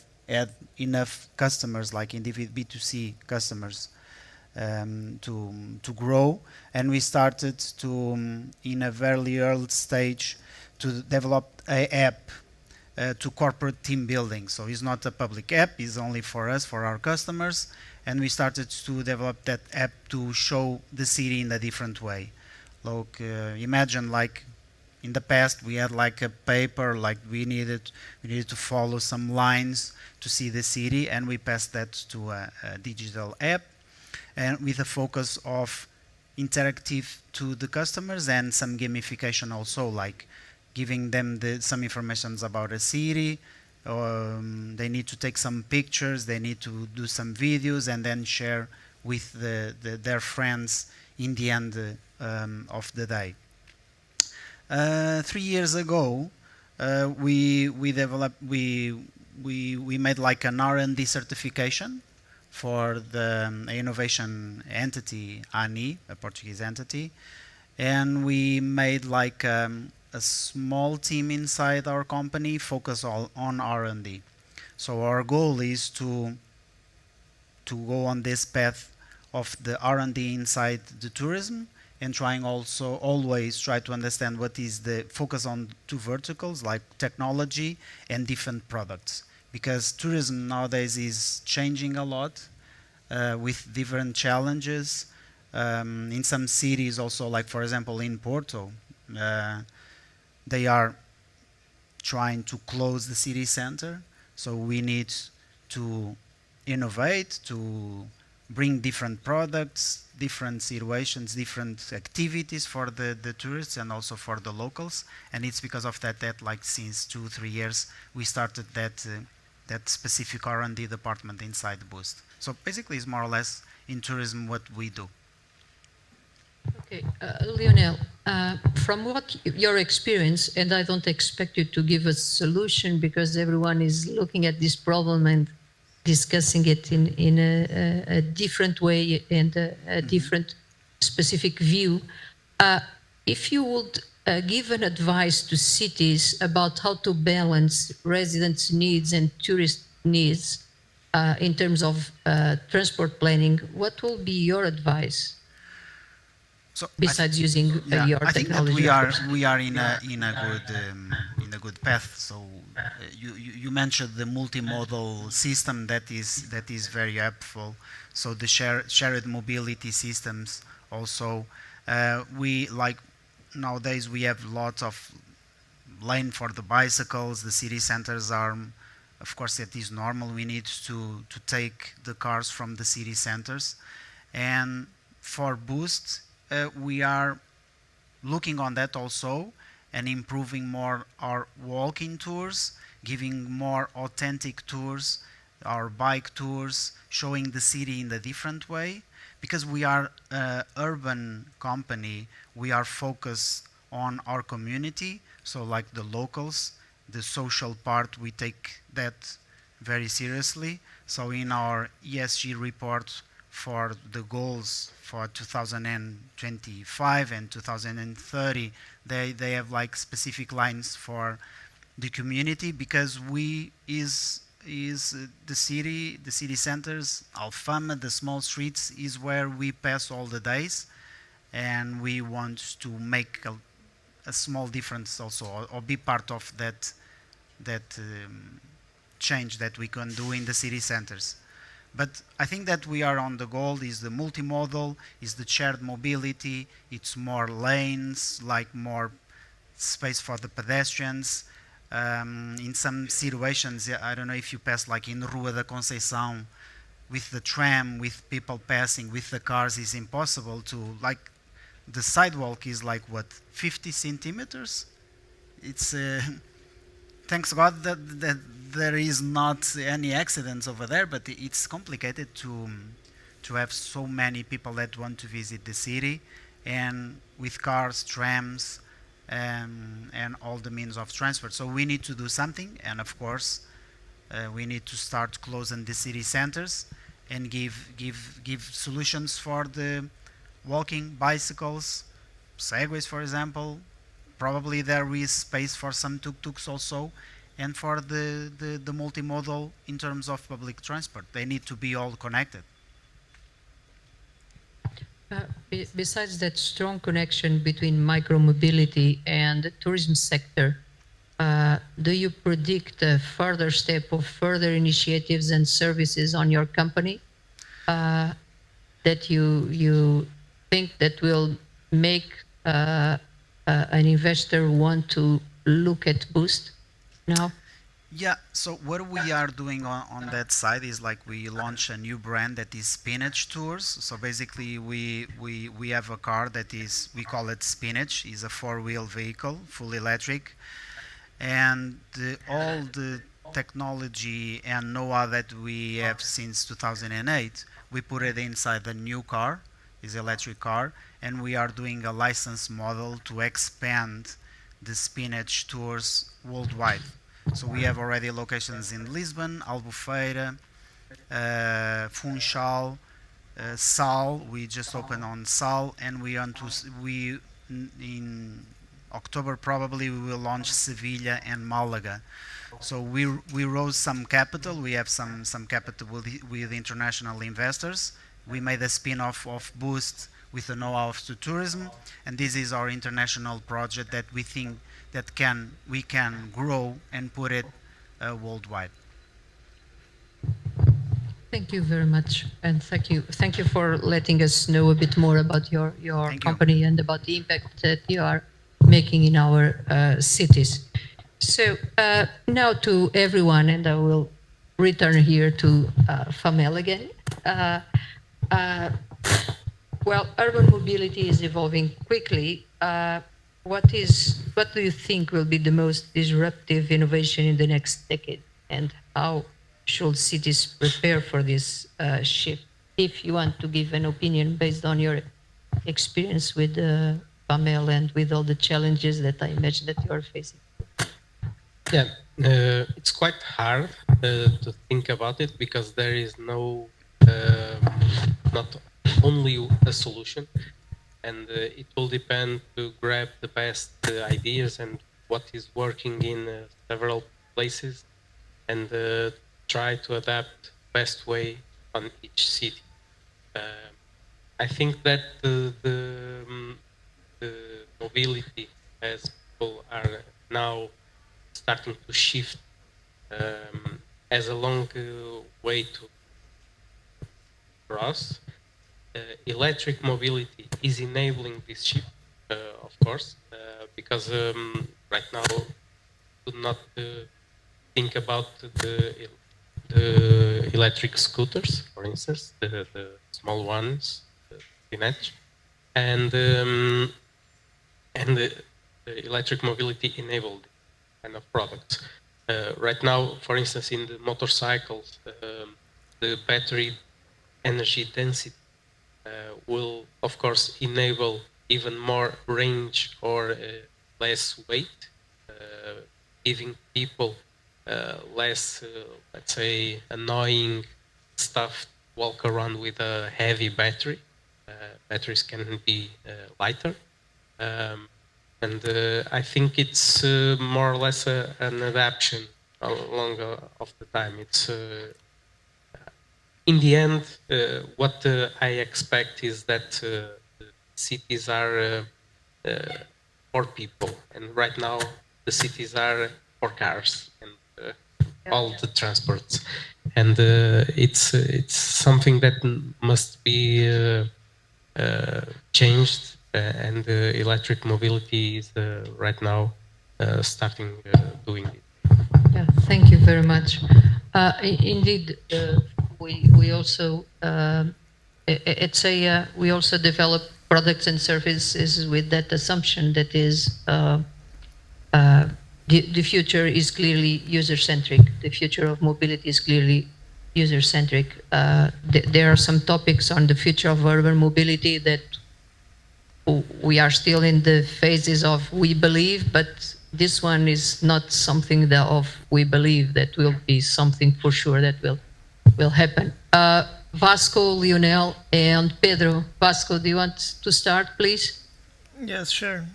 enough customers, like individual B2C customers, to grow. And we started to, in a very early stage, to develop an app to corporate team building. So it's not a public app, it's only for us, for our customers. And we started to develop that app to show the city in a different way. Look, imagine like in the past we had like a paper, like we needed to follow some lines to see the city, and we passed that to a digital app, and with a focus of interactive to the customers and some gamification also, like giving them some information about a city. They need to take some pictures, they need to do some videos, and then share with their friends in the end of the day. 3 years ago, we made like an R&D certification for the innovation entity ANI, a Portuguese entity, and we made like a small team inside our company focus all on R&D. So our goal is to go on this path of the R&D inside the tourism, and trying also always try to understand what is the focus on two verticals like technology and different products, because tourism nowadays is changing a lot with different challenges. In some cities also, like for example in Porto, they are trying to close the city center, so we need to innovate, to bring different products, different situations, different activities for the tourists and also for the locals. And it's because of that like since 2-3 years we started that specific R&D department inside Boost. So basically it's more or less in tourism what we do. Okay, Lionel, from what your experience, and I don't expect you to give a solution because everyone is looking at this problem and discussing it in a different way and a different specific view. If you would give an advice to cities about how to balance residents' needs and tourist needs in terms of transport planning, what will be your advice? So besides using your technology? I think that we are in a good path. So you mentioned the multimodal system that is very helpful. So the shared mobility systems also. We like nowadays we have lots of lane for the bicycles. The city centers are, of course, that is normal. We need to take the cars from the city centers, and for Boost. We are looking on that also and improving more our walking tours, giving more authentic tours, our bike tours, showing the city in a different way. Because we are an urban company, we are focused on our community, so like the locals, the social part, we take that very seriously. So in our ESG report for the goals for 2025 and 2030, they have like specific lines for the community, because we is the city centers, Alfama, the small streets is where we pass all the days, and we want to make a small difference also, or be part of that change that we can do in the city centers. But I think that we are on the goal is the multimodal, is the shared mobility, it's more lanes, like more space for the pedestrians. In some situations, I don't know if you pass like in Rua da Conceição, with the tram, with people passing, with the cars, is impossible to, like, the sidewalk is like what, 50 centimeters? It's, thanks God that there is not any accidents over there, but it's complicated to have so many people that want to visit the city, and with cars, trams, and all the means of transport. So we need to do something, and of course we need to start closing the city centers and give solutions for the walking, bicycles, segways, for example. Probably there is space for some tuk-tuks also, and for the multimodal in terms of public transport. They need to be all connected. Besides that strong connection between micromobility and the tourism sector, do you predict a further step of further initiatives and services on your company that you think that will make an investor want to look at Boost now? Yeah, so what we are doing on that side is like we launch a new brand that is Spinach Tours. So basically we have a car that is, we call it Spinach, is a 4-wheel vehicle, fully electric. And all the technology and know-how that we have since 2008, we put it inside the new car, is electric car, and we are doing a license model to expand the Spinach Tours worldwide. So we have already locations in Lisbon, Albufeira, Funchal, Sal. We just opened on Sal, and we in October probably we will launch Sevilla and Malaga. So we raised some capital. We have some capital with international investors. We made a spin-off of Boost with the know-how of tourism, and this is our international project that we think that we can grow and put it worldwide. Thank you very much, and thank you for letting us know a bit more about your company and about the impact that you are making in our cities. So now to everyone, and I will return here to Famel again. Well, urban mobility is evolving quickly. What do you think will be the most disruptive innovation in the next decade, and how should cities prepare for this shift? If you want to give an opinion based on your experience with Pamela and with all the challenges that I imagine that you are facing. Yeah, it's quite hard to think about it because there is no, not only a solution, and it will depend to grab the best ideas and what is working in several places and try to adapt best way on each city. I think that the mobility as people are now starting to shift as a long way to cross. Electric mobility is enabling this shift, of course, because right now we do not think about the electric scooters, for instance, the small ones, the teenage, and the electric mobility enabled kind of products. Right now, for instance, in the motorcycles, the battery energy density will, of course, enable even more range or less weight, giving people less, let's say, annoying stuff to walk around with a heavy battery. Batteries can be lighter. And I think it's more or less an adaptation along of the time. It's in the end, what I expect is that cities are for people, and right now the cities are for cars and all the transports, and it's something that must be changed, and electric mobility is right now starting doing it. Yeah, thank you very much. Indeed, we also we also develop products and services with that assumption that is the future is clearly user-centric. The future of mobility is clearly user-centric. There are some topics on the future of urban mobility that we are still in the phases of we believe, but this one is not something that of we believe that will be something for sure that will happen. Vasco, Lionel, and Pedro. Vasco, do you want to start, please? Yes, sure.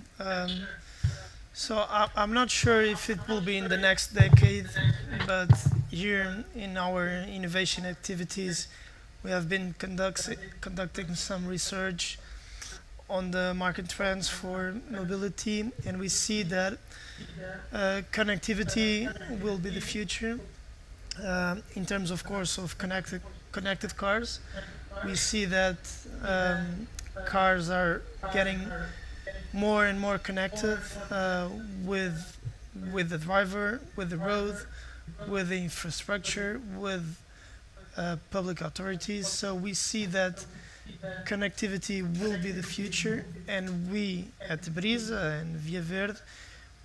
So I'm not sure if it will be in the next decade, but here in our innovation activities, we have been conducting some research on the market trends for mobility, and we see that connectivity will be the future. In terms, of course, of connected cars, we see that cars are getting more and more connected with the driver, with the road, with the infrastructure, with public authorities. So we see that connectivity will be the future, and we at Brisa and Via Verde,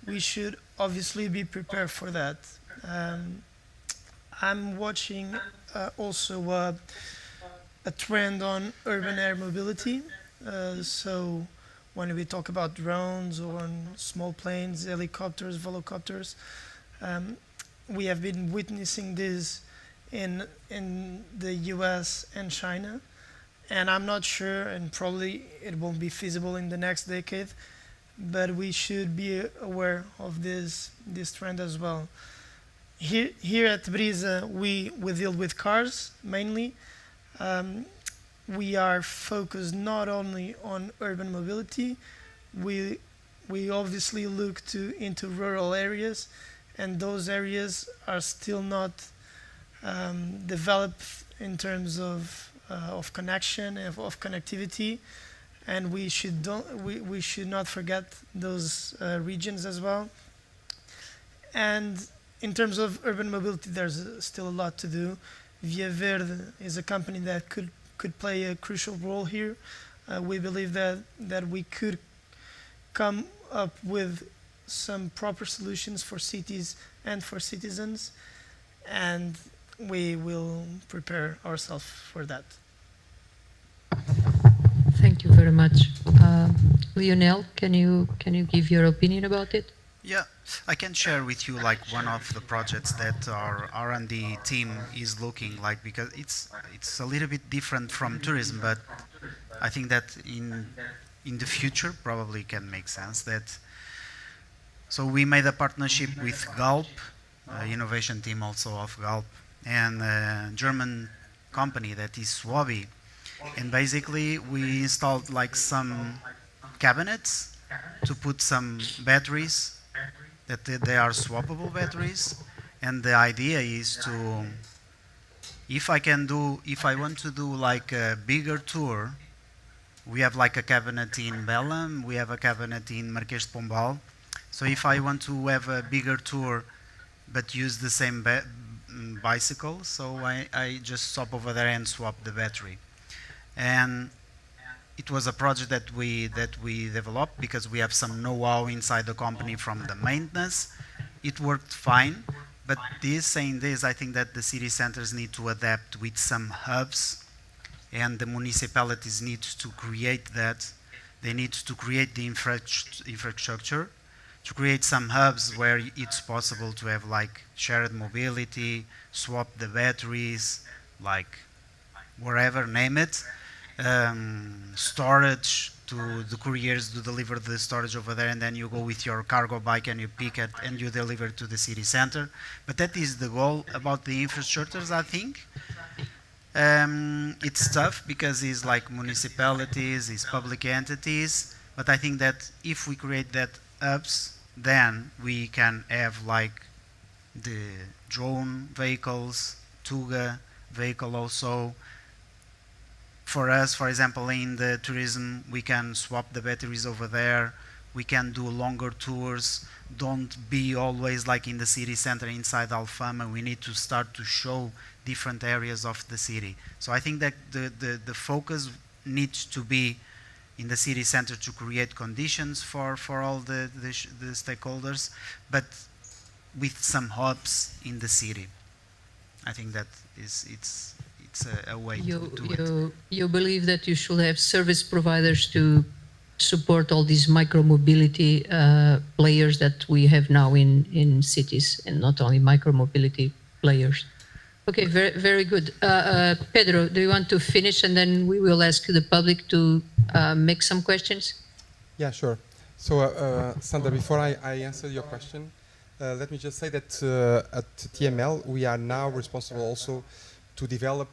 we should obviously be prepared for that. I'm watching also a trend on urban air mobility. So when we talk about drones or on small planes, helicopters, volocopters, we have been witnessing this in the US and China. And I'm not sure, and probably it won't be feasible in the next decade, but we should be aware of this trend as well. Here at Brisa, we deal with cars mainly. Um, we are focused not only on urban mobility, we obviously look into rural areas, and those areas are still not developed in terms of connection, of connectivity, and we should not forget those regions as well. And in terms of urban mobility, there's still a lot to do. Via Verde is a company that could play a crucial role here. We believe that we could come up with some proper solutions for cities and for citizens, and we will prepare ourselves for that. Thank you very much. Lionel, can you give your opinion about it? Yeah, I can share with you like one of the projects that our R&D team is looking like, because it's a little bit different from tourism, but I think that in the future probably can make sense. That so we made a partnership with Galp, innovation team also of Galp, and a German company that is Swabi, and basically we installed like some cabinets to put some batteries that they are swappable batteries, and the idea is to, if I want to do like a bigger tour, we have like a cabinet in Belém, we have a cabinet in Marquês de Pombal, so if I want to have a bigger tour but use the same bicycle, so I just stop over there and swap the battery. And it was a project that we developed because we have some know-how inside the company from the maintenance. It worked fine, but saying this, I think that the city centers need to adapt with some hubs, and the municipalities need to create that. They need to create the infrastructure, to create some hubs where it's possible to have like shared mobility, swap the batteries, like wherever, name it. Storage, to the couriers to deliver the storage over there, and then you go with your cargo bike and you pick it and you deliver to the city center. But that is the goal about the infrastructures, I think. It's tough because it's like municipalities, it's public entities, but I think that if we create that hubs, then we can have like the drone vehicles, Tuga vehicle also. For us, for example, in the tourism, we can swap the batteries over there. We can do longer tours. Don't be always like in the city center inside Alfama. We need to start to show different areas of the city. So I think that the focus needs to be in the city center to create conditions for all the stakeholders, but with some hubs in the city. I think that it's a way to do it. You believe that you should have service providers to support all these micro-mobility players that we have now in cities, and not only micro-mobility players. Okay, very, very good. Pedro, do you want to finish, and then we will ask the public to make some questions? Yeah, sure. So, Sandra, before I answer your question, let me just say that at TML, we are now responsible also to develop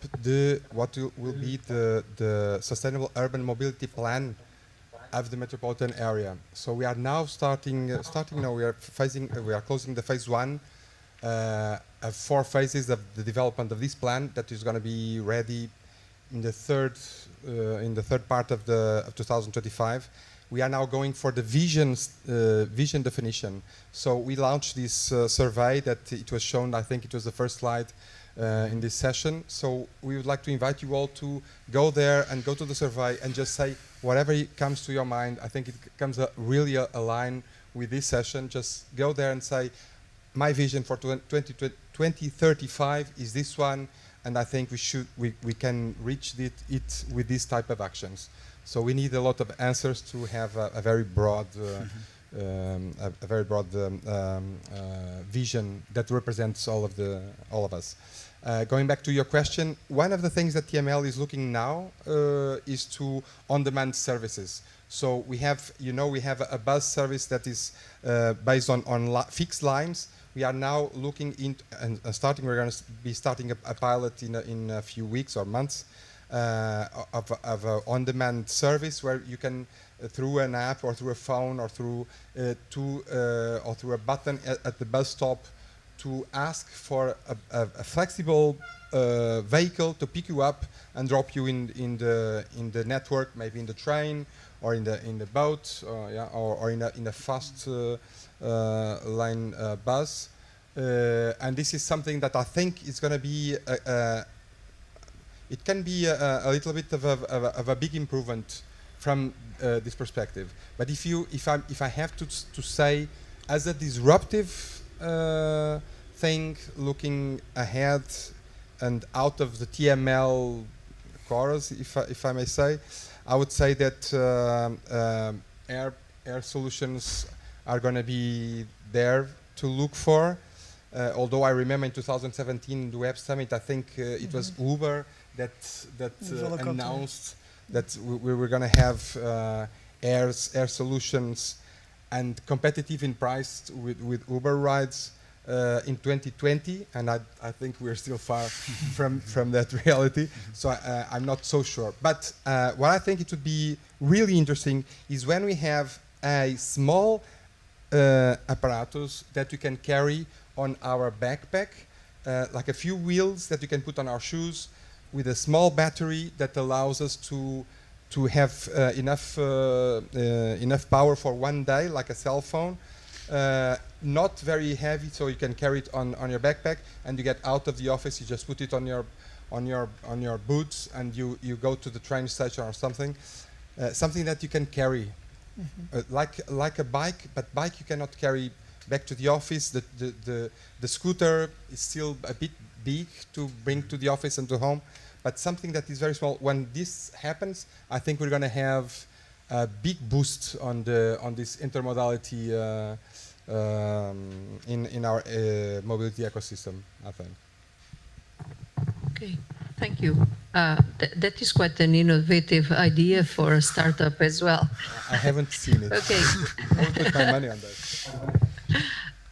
what will be the sustainable urban mobility plan of the metropolitan area. So we are now starting now. We are closing the phase 1 of 4 phases of the development of this plan that is going to be ready in the third part of 2025. We are now going for the vision definition. So we launched this survey that it was shown. I think it was the first slide in this session. So we would like to invite you all to go there and go to the survey and just say whatever comes to your mind. I think it comes really align with this session. Just go there and say, my vision for 2035 is this one, and I think we can reach it with this type of actions. So we need a lot of answers to have a very broad vision that represents all of us. Going back to your question, one of the things that TML is looking now is to on-demand services. So we have, we have a bus service that is based on fixed lines. We are now looking into and starting. We're going to be starting a pilot in a few weeks or months of a on-demand service where you can, through an app or through a phone or through or through a button at the bus stop, to ask for a flexible vehicle to pick you up and drop you in the network, maybe in the train or in the boat, or in a fast line bus. And this is something that I think is going to be it can be a little bit of a big improvement from this perspective. But if I have to say, as a disruptive thing, looking ahead and out of the TML chorus, if I may say, I would say that air solutions are going to be there to look for. Although I remember in 2017 the Web Summit, I think it was Uber that announced that we were going to have air solutions and competitive in price with Uber rides in 2020, and I think we're still far from that reality. So I'm not so sure. But what I think it would be really interesting is when we have a small apparatus that we can carry on our backpack, like a few wheels that you can put on our shoes, with a small battery that allows us to have enough power for one day, like a cell phone. Not very heavy, so you can carry it on your backpack, and you get out of the office, you just put it on your boots, and you go to the train station or something. Something that you can carry, like a bike, but bike you cannot carry back to the office. The scooter is still a bit big to bring to the office and to home, but something that is very small. When this happens, I think we're going to have a big boost on this intermodality in our mobility ecosystem, I think. Okay, thank you. That is quite an innovative idea for a startup as well. I haven't seen it. Okay. I will put my money on that.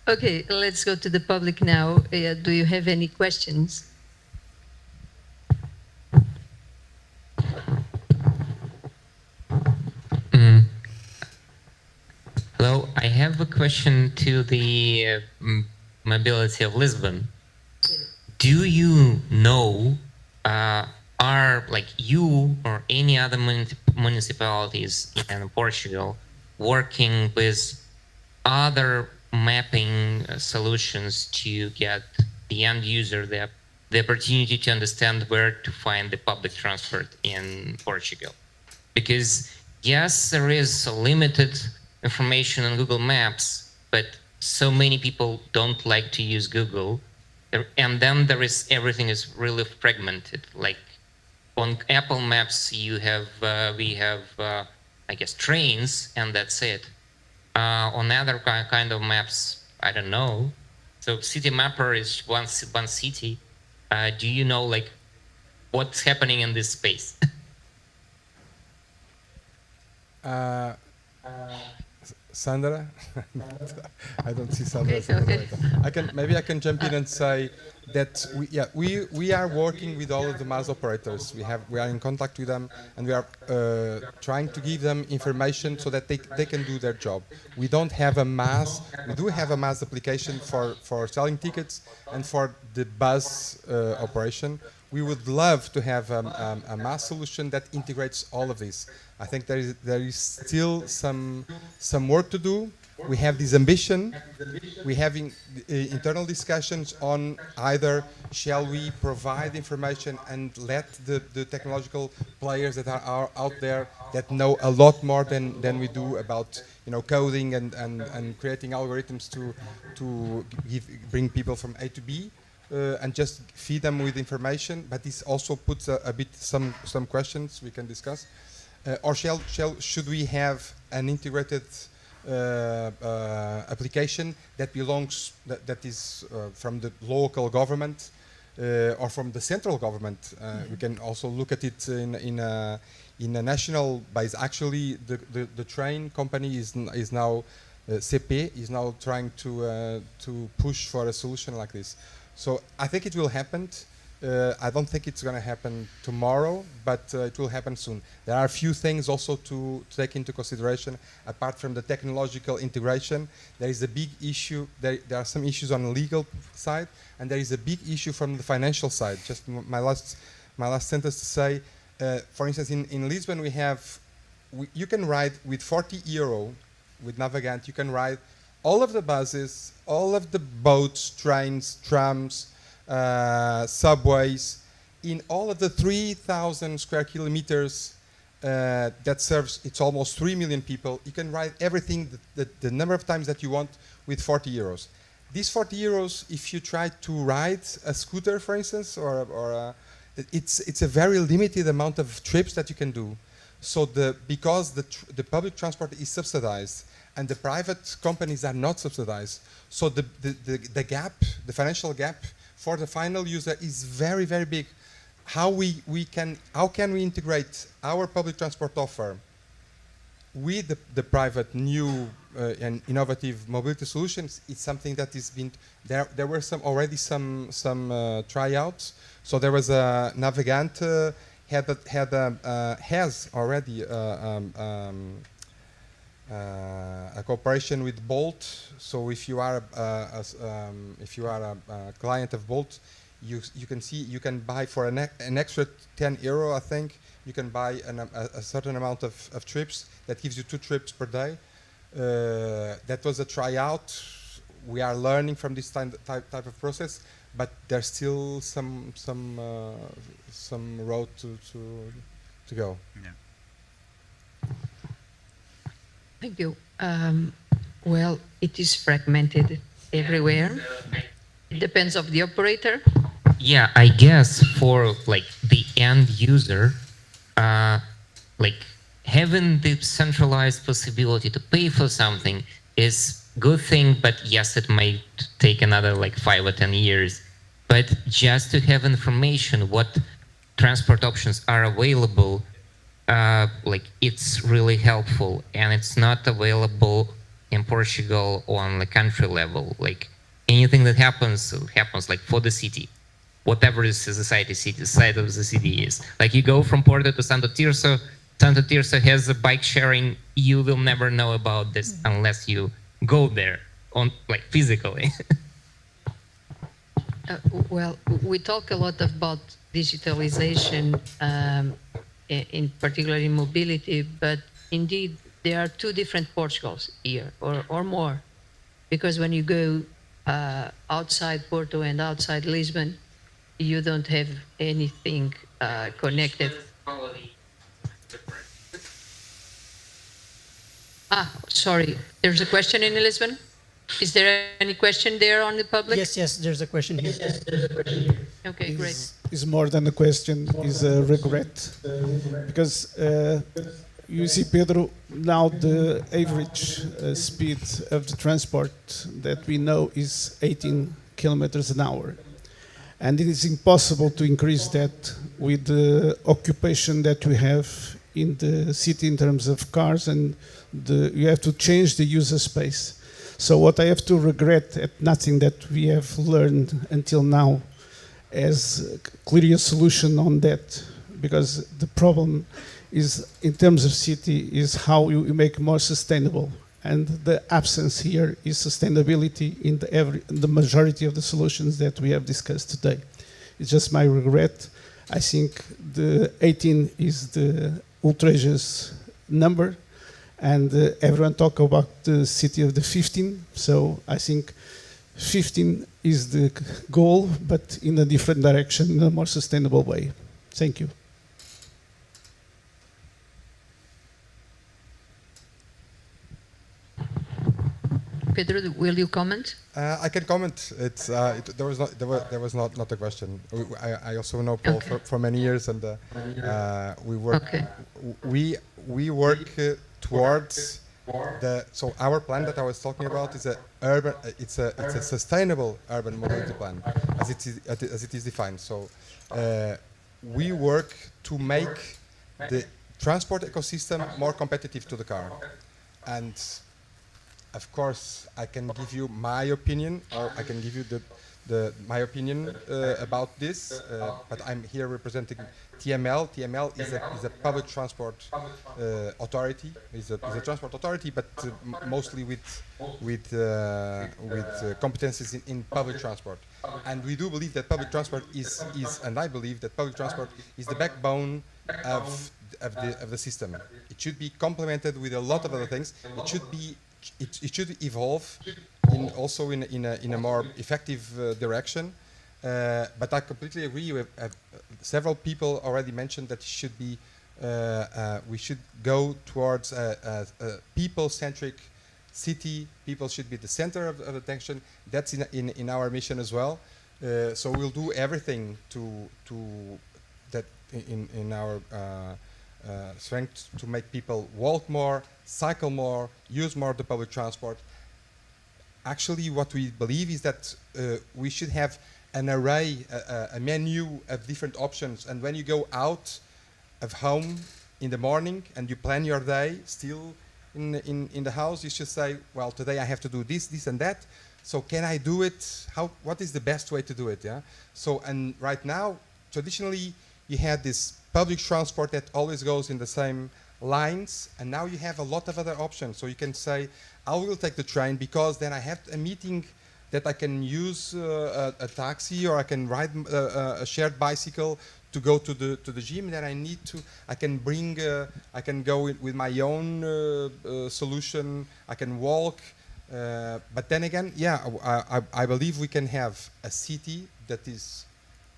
Okay, let's go to the public now. Do you have any questions? Hello, I have a question to the mobility of Lisbon. Do you know, are like you or any other municipalities in Portugal working with other mapping solutions to get the end user the opportunity to understand where to find the public transport in Portugal? Because yes, there is limited information on Google Maps, but so many people don't like to use Google. And then everything is really fragmented. Like on Apple Maps, we have I guess trains, and that's it. On other kind of maps, I don't know. So City Mapper is one city. Do you know like what's happening in this space? Sandra, I don't see Sandra. Okay. I can jump in and say that we are working with all of the MaaS operators. We are in contact with them, and we are trying to give them information so that they can do their job. We don't have a MaaS. We do have a MaaS application for selling tickets and for the bus operation. We would love to have a MaaS solution that integrates all of this. I think there is still some work to do. We have this ambition. We're having internal discussions on either shall we provide information and let the technological players that are out there that know a lot more than we do about coding and creating algorithms to bring people from A to B. And just feed them with information, but this also puts a bit some questions we can discuss. Or should we have an integrated application that belongs that is from the local government or from the central government. We can also look at it in a national base. Actually, the train company is now CP is now trying to push for a solution like this. So I think it will happen. I don't think it's going to happen tomorrow, but it will happen soon. There are a few things also to take into consideration. Apart from the technological integration, there is a big issue. There are some issues on the legal side, and there is a big issue from the financial side. Just my last sentence to say, for instance, in Lisbon you can ride with 40 euro with Navigant. You can ride all of the buses, all of the boats, trains, trams, subways, in all of the 3,000 square kilometers that serves, it's almost 3 million people. You can ride everything, the number of times that you want with 40 euros. These 40 euros, if you try to ride a scooter, for instance, it's a very limited amount of trips that you can do. So because the public transport is subsidized and the private companies are not subsidized, so the gap, the financial gap for the final user is very, very big. How can we integrate our public transport offer with the private new and innovative mobility solutions? It's something that is been there were already some tryouts. So there was a Navigant has already a cooperation with Bolt. So if you are a client of Bolt, you can buy for an extra 10 euro, I think. You can buy a certain amount of trips that gives you 2 trips per day. That was a tryout. We are learning from this type of process, but there's still some road to go. Yeah. Thank you. Well, it is fragmented everywhere. It depends of the operator. Yeah, I guess for like the end user, like having the centralized possibility to pay for something is good thing, but yes, it might take another like 5 or 10 years. But just to have information what transport options are available, like it's really helpful, and it's not available in Portugal on the country level. Like anything that happens like for the city, whatever is the side of the city is. Like you go from Porto to Santo Tirso has a bike sharing. You will never know about this unless you go there on like physically. Well, we talk a lot about digitalization, in particular in mobility, but indeed there are 2 different Portugals here, or more, because when you go outside Porto and outside Lisbon, you don't have anything connected. Sorry, there's a question in Lisbon. Is there any question there on the public? Yes, there's a question here. Okay, great. Is more than a question, is a regret. Because you see, Pedro, now the average speed of the transport that we know is 18 kilometers an hour. And it is impossible to increase that with the occupation that we have in the city in terms of cars, and you have to change the user space. So what I have to regret at nothing that we have learned until now as clearly a solution on that, because the problem is in terms of city is how you make more sustainable, and the absence here is sustainability in the majority of the solutions that we have discussed today. It's just my regret. I think the 18 is the outrageous number, and everyone talk about the city of the 15, so I think 15 is the goal, but in a different direction, in a more sustainable way. Thank you. Pedro, will you comment? I can comment. There was not a question. I also know Paul for many years, and we work. Okay. We work towards So our plan that I was talking about is a urban. It's a sustainable urban mobility plan, as it is defined. So we work to make the transport ecosystem more competitive to the car, and of course I can give you my opinion, or I can give you my opinion about this, but I'm here representing TML. TML is a public transport authority. Is a transport authority, but mostly with competencies in public transport. And we do believe that public transport and I believe that public transport is the backbone of the system. It should be complemented with a lot of other things. It should evolve also in a more effective direction. But I completely agree with several people already mentioned that we should go towards a people-centric city. People should be the center of attention. That's in our mission as well. So we'll do everything to that in our strength to make people walk more, cycle more, use more of the public transport. Actually, what we believe is that we should have an array, a menu of different options. And when you go out of home in the morning and you plan your day still in the house, you should say, well, today I have to do this and that. So can I do it? What is the best way to do it? Yeah. So, and right now, traditionally, you had this public transport that always goes in the same lines, and now you have a lot of other options. So you can say, I will take the train because then I have a meeting that I can use a taxi, or I can ride a shared bicycle to go to the gym. Then I can go with my own solution. I can walk. But then again, yeah, I believe we can have a city that is,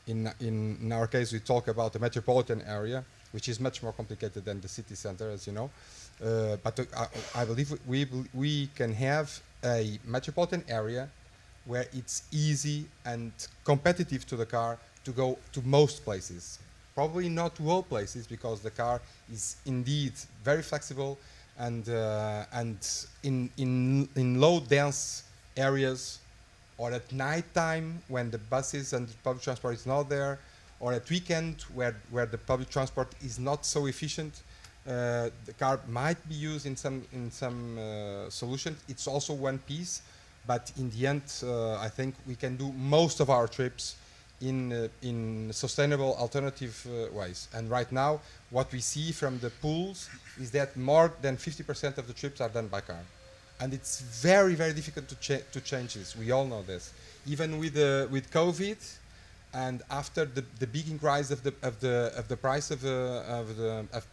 in our case, we talk about the metropolitan area, which is much more complicated than the city center, as you know. But I believe we can have a metropolitan area where it's easy and competitive to the car to go to most places. Probably not to all places, because the car is indeed very flexible, and in low dense areas, or at night time when the buses and the public transport is not there, or at weekend where the public transport is not so efficient, the car might be used in some solutions. It's also one piece, but in the end, I think we can do most of our trips in sustainable alternative ways. And right now, what we see from the pools is that more than 50% of the trips are done by car. And it's very, very difficult to change this. We all know this. Even with COVID, and after the big increase of the price of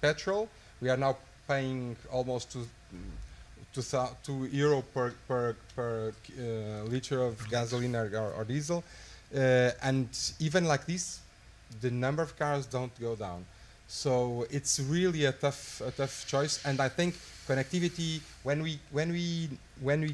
petrol, we are now paying almost €2 per liter of gasoline or diesel. And even like this, the number of cars don't go down. So it's really a tough choice. And I think connectivity, when we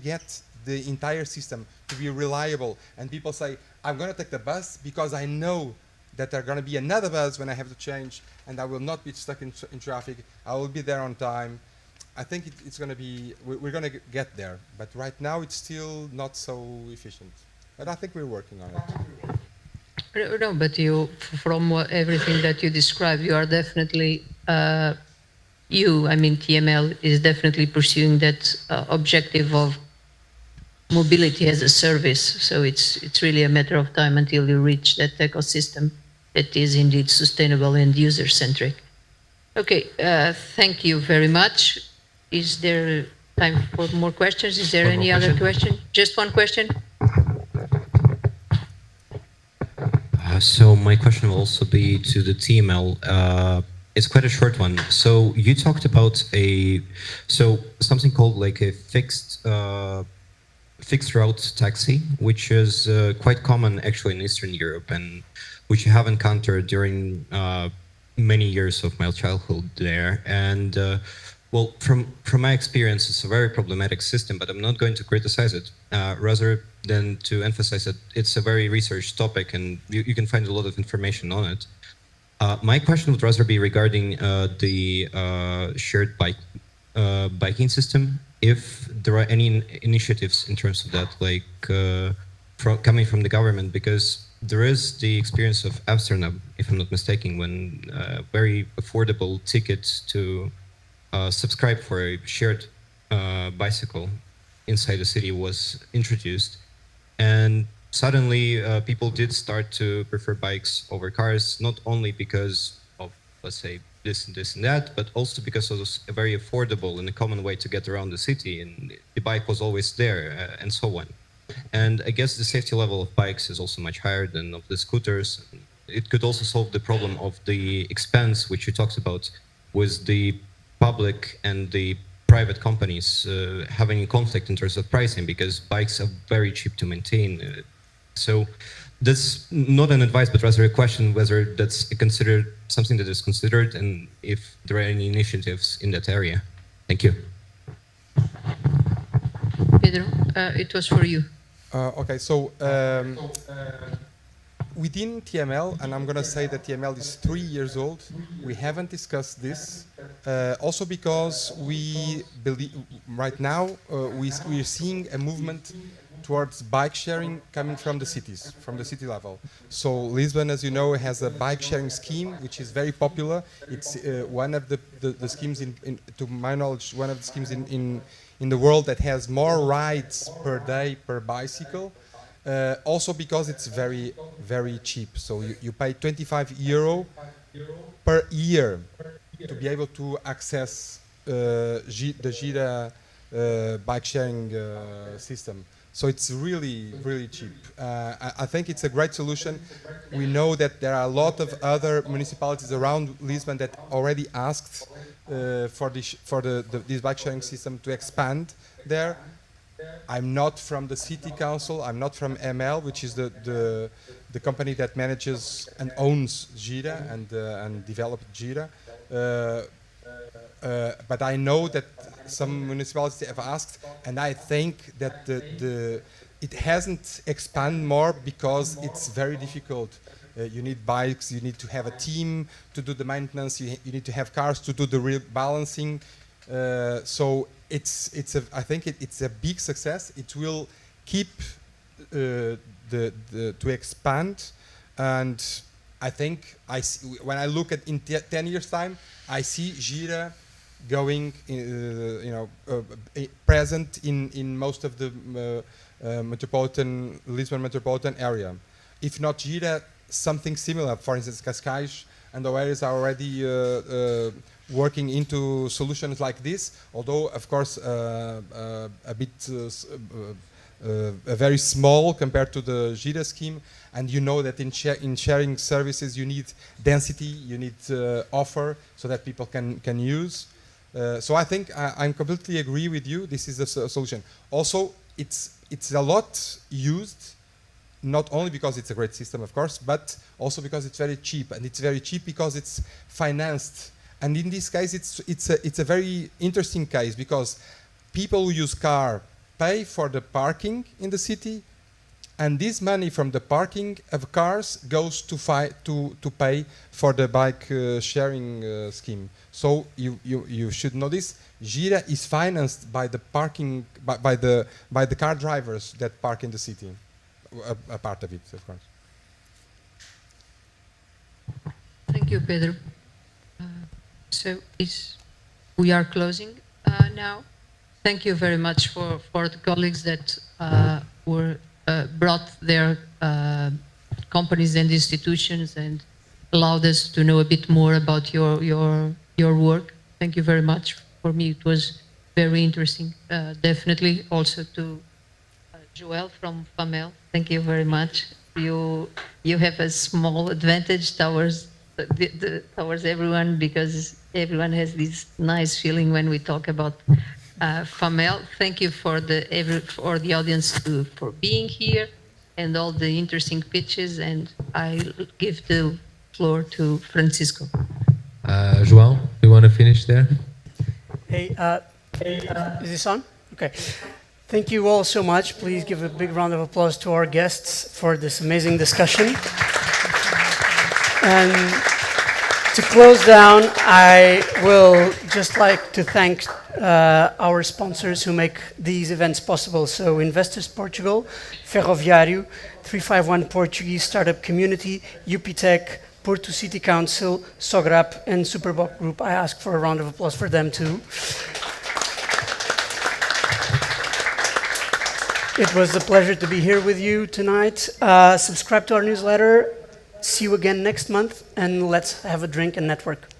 get the entire system to be reliable, and people say, I'm going to take the bus because I know that there's going to be another bus when I have to change, and I will not be stuck in traffic. I will be there on time. I think it's going to be, we're going to get there. But right now, it's still not so efficient. But I think we're working on it. No, but from everything that you described, you are definitely, TML is definitely pursuing that objective of mobility as a service. So it's really a matter of time until you reach that ecosystem that is indeed sustainable and user-centric. Okay, thank you very much. Is there time for more questions? Is there any other question? Just one question? So my question will also be to the TML. It's quite a short one. So you talked about something called like a fixed route taxi, which is quite common actually in Eastern Europe, and which you have encountered during many years of my childhood there. And well, from my experience, it's a very problematic system, but I'm not going to criticize it, rather than to emphasize that it's a very research topic, and you can find a lot of information on it. My question would rather be regarding the shared biking system if there are any initiatives in terms of that, like coming from the government, because there is the experience of Amsterdam, if I'm not mistaken, when very affordable tickets to subscribe for a shared bicycle inside the city was introduced. And suddenly people did start to prefer bikes over cars, not only because of, let's say, this and that, but also because it was a very affordable and a common way to get around the city, and the bike was always there, and so on. And I guess the safety level of bikes is also much higher than of the scooters. It could also solve the problem of the expense, which you talked about, with the public and the private companies having a conflict in terms of pricing, because bikes are very cheap to maintain. So that's not an advice, but rather a question whether that's considered something that is considered, and if there are any initiatives in that area. Thank you. Pedro, it was for you. Okay, so within TML, and I'm going to say that TML is 3 years old, we haven't discussed this. Also because we believe right now we're seeing a movement towards bike sharing coming from the cities, from the city level. So Lisbon, as you know, has a bike sharing scheme which is very popular. It's one of the schemes, to my knowledge, one of the schemes in the world that has more rides per day per bicycle. Also because it's very, very cheap. So you pay €25 per year to be able to access the Gira bike sharing system. So it's really, really cheap. I think it's a great solution. We know that there are a lot of other municipalities around Lisbon that already asked for this bike sharing system to expand there. I'm not from the city council. I'm not from ML, which is the company that manages and owns Gira and developed Gira. But I know that some municipalities have asked, and I think that it hasn't expanded more because it's very difficult. You need bikes, you need to have a team to do the maintenance, you need to have cars to do the rebalancing. So I think it's a big success. It will keep to expand, and I think when I look at in 10 years' time, I see Gira going, present in most of the Lisbon metropolitan area. If not Gira, something similar. For instance, Cascais and Oeiras are already working into solutions like this. Although, of course, a very small compared to the Gira scheme. And you know that in sharing services, you need density, you need offer so that people can use. So I think I completely agree with you. This is a solution. Also, it's a lot used, not only because it's a great system, of course, but also because it's very cheap. And it's very cheap because it's financed. And in this case, it's a very interesting case because people who use car pay for the parking in the city, and this money from the parking of cars goes to pay for the bike sharing scheme. So you should know this. Gira is financed by the parking by the car drivers that park in the city. A part of it, of course. Thank you, Pedro. So we are closing now. Thank you very much for the colleagues that brought their companies and institutions and allowed us to know a bit more about your work. Thank you very much. For me, it was very interesting. Definitely also to Joel from FAMEL. Thank you very much. You have a small advantage towards everyone because everyone has this nice feeling when we talk about FAMEL. Thank you for the audience for being here and all the interesting pitches. And I give the floor to Francisco. João, you want to finish there? Hey, is this on? Okay. Thank you all so much. Please give a big round of applause to our guests for this amazing discussion. And To close down, I will just like to thank our sponsors who make these events possible. So Investors Portugal, Ferroviário, 351 Portuguese Startup Community, UPTech, Porto City Council, Sograp, and Superboc Group. I ask for a round of applause for them too. It was a pleasure to be here with you tonight. Subscribe to our newsletter. See you again next month, and let's have a drink and network.